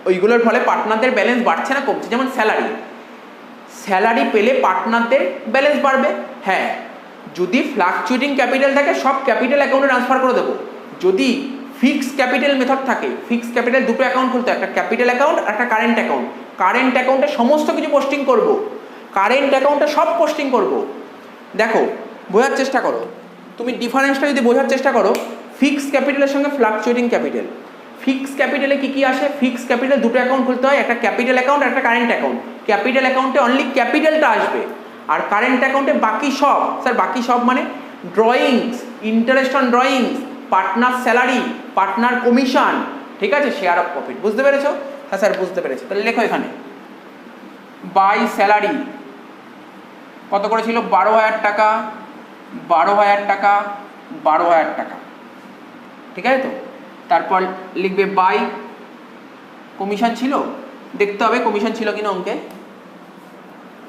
ওইগুলোর ফলে পার্টনারদের ব্যালেন্স বাড়ছে না কমছে। যেমন স্যালারি, স্যালারি পেলে পার্টনারদের ব্যালেন্স বাড়বে। হ্যাঁ, যদি ফ্লাকচুয়েটিং ক্যাপিটাল থাকে সব ক্যাপিটাল অ্যাকাউন্টে ট্রান্সফার করে দেবো। যদি ফিক্স ক্যাপিটাল মেথড থাকে, ফিক্স ক্যাপিটাল দুটো অ্যাকাউন্ট খুলতে, একটা ক্যাপিটাল অ্যাকাউন্ট আর একটা কারেন্ট অ্যাকাউন্ট। কারেন্ট অ্যাকাউন্টে সমস্ত কিছু পোস্টিং করব, কারেন্ট অ্যাকাউন্টে সব পোস্টিং করব। দেখো বোঝার চেষ্টা করো, তুমি ডিফারেন্সটা যদি বোঝার চেষ্টা করো, ফিক্স ক্যাপিটালের সঙ্গে ফ্লাকচুয়েটিং ক্যাপিটাল। ফিক্স ক্যাপিটালে কি কি আসে? ফিক্স ক্যাপিটাল দুটো অ্যাকাউন্ট খুলতে হয়, একটা ক্যাপিটাল অ্যাকাউন্ট আর একটা কারেন্ট অ্যাকাউন্ট। ক্যাপিটাল অ্যাকাউন্টে অনলি ক্যাপিটালটা আসবে, আর কারেন্ট অ্যাকাউন্টে বাকি সব। স্যার বাকি সব মানে drawings, interest on drawings, partner salary, partner commission, ঠিক আছে, শেয়ার অফ প্রফিট। বুঝতে পেরেছো? হ্যাঁ স্যার বুঝতে পেরেছি। তাহলে লেখো এখানে বাই স্যালারি কত করে ছিল? 12,000 টাকা, 12,000 টাকা, 12,000 টাকা। ঠিক আছে তো, তারপর লিখবে বাই কমিশন ছিল, দেখতে হবে কমিশন ছিল কিনা অঙ্কে।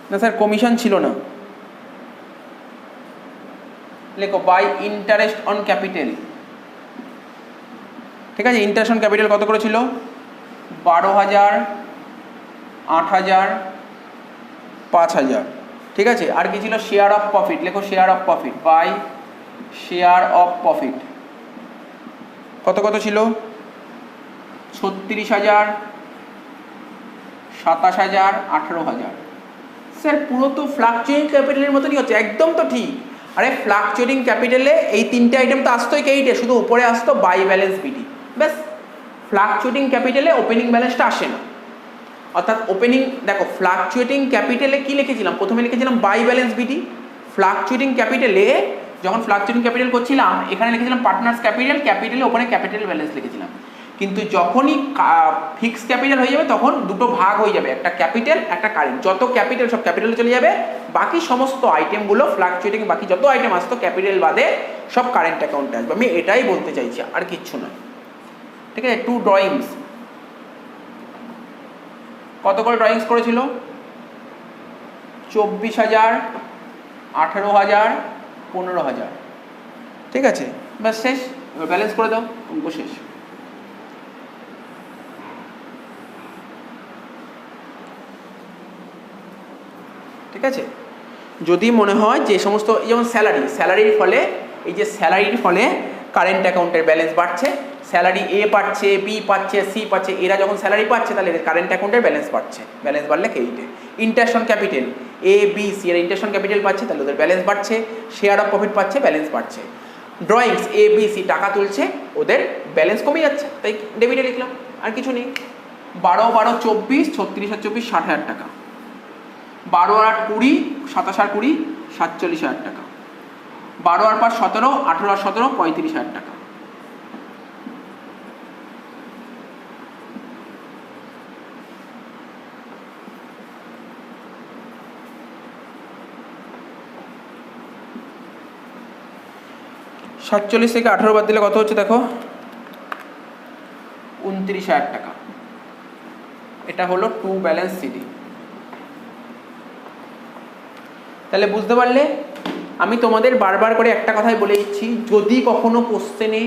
না স্যার কমিশন ছিল না, লেখো বাই ইন্টারেস্ট অন ক্যাপিটাল। ঠিক আছে, ইন্টারেস্ট অন ক্যাপিটাল কত করে ছিল? 12,000, 8,000, 5,000। ঠিক আছে, আর কি ছিল? শেয়ার অফ প্রফিট, লেখো share of profit, by share of profit কত কত ছিল? 36,000, 27,000, 18,000। স্যার পুরো তো ফ্লাকচুয়েটিং ক্যাপিটালের মতনই হচ্ছে, একদম তো ঠিক। আরে ফ্লাকচুয়েটিং ক্যাপিটালে এই তিনটে আইটেম তো আসতোই ক্রেডিটে, শুধু উপরে আসতো বাই ব্যালেন্স বিডি, ব্যাস। ফ্লাকচুয়েটিং ক্যাপিটালে ওপেনিং ব্যালেন্সটা আসে না, অর্থাৎ ওপেনিং, দেখো ফ্লাকচুয়েটিং ক্যাপিটালে কি লিখেছিলাম? প্রথমে লিখেছিলাম বাই ব্যালেন্স বিডি। ফ্লাকচুয়েটিং ক্যাপিটালে যখন ফ্লাকচুয়েটিং ক্যাপিটাল করছিলাম এখানে লিখেছিলাম পার্টনার্স ক্যাপিটাল, ক্যাপিটালে ওখানে ক্যাপিটাল ব্যালেন্স লিখেছিলাম। কিন্তু যখনই ফিক্স ক্যাপিটাল হয়ে যাবে তখন দুটো ভাগ হয়ে যাবে, একটা ক্যাপিটাল একটা কারেন্ট। যত ক্যাপিটাল সব ক্যাপিটালে চলে যাবে, বাকি সমস্ত আইটেমগুলো ফ্লাকচুয়েটিং বাকি যত আইটেম আসতো ক্যাপিটাল বাদে সব কারেন্ট অ্যাকাউন্টে আসবে। আমি এটাই বলতে চাইছি, আর কিচ্ছু নয়। ঠিক আছে, টু ড্রয়িংস কত করে ড্রয়িংস করেছিল? 24,000, 18,000, 15,000। ঠিক আছে, ব্যাস শেষ, ব্যালেন্স করে দাও, অঙ্ক শেষ। ঠিক আছে, যদি মনে হয় যে সমস্ত, যেমন স্যালারির ফলে, এই যে স্যালারির ফলে কারেন্ট অ্যাকাউন্টের ব্যালেন্স বাড়ছে, স্যালারি এ পাচ্ছে, বি পাচ্ছে, সি পাচ্ছে, এরা যখন স্যালারি পাচ্ছে তাহলে কারেন্ট অ্যাকাউন্টের ব্যালেন্স বাড়ছে, ব্যালেন্স বাড়লে ক্রেডিটে। Interest on capital, A B C এর ইন্টারেস্ট অন ক্যাপিটাল পাচ্ছে তাহলে ওদের ব্যালেন্স বাড়ছে, শেয়ার অফ প্রফিট পাচ্ছে, ব্যালেন্স বাড়ছে। ড্রয়িংস এ বি সি টাকা তুলছে, ওদের ব্যালেন্স কমে যাচ্ছে, তাই ডেবিটে লিখলাম, আর কিছু নেই। 12, 12, 24, 36 আর 24, 60,000 টাকা। 12 আর 8, 20, 27 আর 20, 47,000 টাকা। 12 আর 5, 17, 18 আর 17, 35,000 টাকা। সাতচল্লিশ থেকে 18 বাদ দিলে কত হচ্ছে দেখো? 29,000 টাকা। এটা হলো টু ব্যালেন্স সিডি। তাহলে বুঝতে পারলে, আমি তোমাদের বারবার করে একটা কথাই বলে দিচ্ছি, যদি কখনো কোশ্চেনে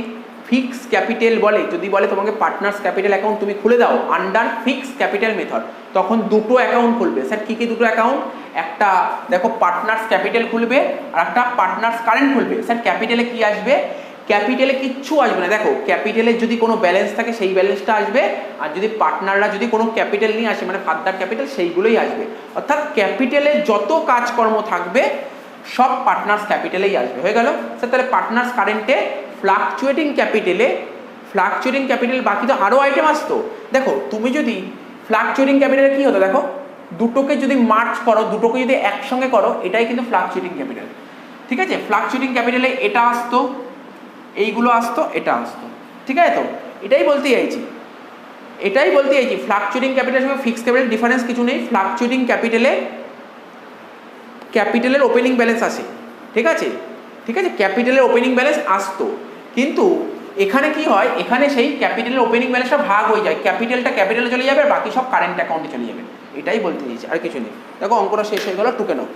ফিক্স ক্যাপিটাল বলে, যদি বলে তোমাকে পার্টনার্স ক্যাপিটাল অ্যাকাউন্ট তুমি খুলে দাও আন্ডার ফিক্স ক্যাপিটাল মেথড, তখন দুটো অ্যাকাউন্ট খুলবে। স্যার কী কী দুটো অ্যাকাউন্ট? একটা দেখো পার্টনার্স ক্যাপিটাল খুলবে আর একটা পার্টনার্স কারেন্ট খুলবে। স্যার ক্যাপিটালে কি আসবে? ক্যাপিটালে কিচ্ছু আসবে না। দেখো ক্যাপিটালের যদি কোনো ব্যালেন্স থাকে সেই ব্যালেন্সটা আসবে, আর যদি পার্টনাররা যদি কোনো ক্যাপিটাল নিয়ে আসে মানে ফার্দার ক্যাপিটাল, সেইগুলোই আসবে। অর্থাৎ ক্যাপিটালে যত কাজকর্ম থাকবে সব পার্টনার্স ক্যাপিটালেই আসবে। হয়ে গেল স্যার। তাহলে পার্টনার্স কারেন্টে ফ্লাকচুয়েটিং ক্যাপিটাল বাকি তো আরও আইটেম আসতো। দেখো তুমি যদি ফ্লাকচুয়েটিং ক্যাপিটালে কী হতো, দেখো দুটোকে যদি মার্চ করো, দুটোকে যদি একসঙ্গে করো, এটাই কিন্তু ফ্লাকচুয়েটিং ক্যাপিটাল। ঠিক আছে, ফ্লাকচুয়েটিং ক্যাপিটালে এটা আসতো, এইগুলো আসতো, এটা আসতো। ঠিক আছে, তো এটাই বলতে চাইছি ফ্লাকচুয়েটিং ক্যাপিটালের সঙ্গে ফিক্সড ক্যাপিটাল ডিফারেন্স কিছু নেই। ফ্লাকচুয়েটিং ক্যাপিটালের ওপেনিং ব্যালেন্স আসে। ঠিক আছে, ক্যাপিটালের ওপেনিং ব্যালেন্স আসতো, কিন্তু এখানে কি হয়, এখানে সেই ক্যাপিটালের ওপেনিং ব্যালেন্সটা ভাগ হয়ে যায়, ক্যাপিটালটা ক্যাপিটালে চলে যাবে আর বাকি সব কারেন্ট অ্যাকাউন্টে চলে যাবে। এটাই বলতে চাইছি, আর কিছু নেই। দেখো অঙ্কটা শেষ হয়ে গেল, টুকে নাও।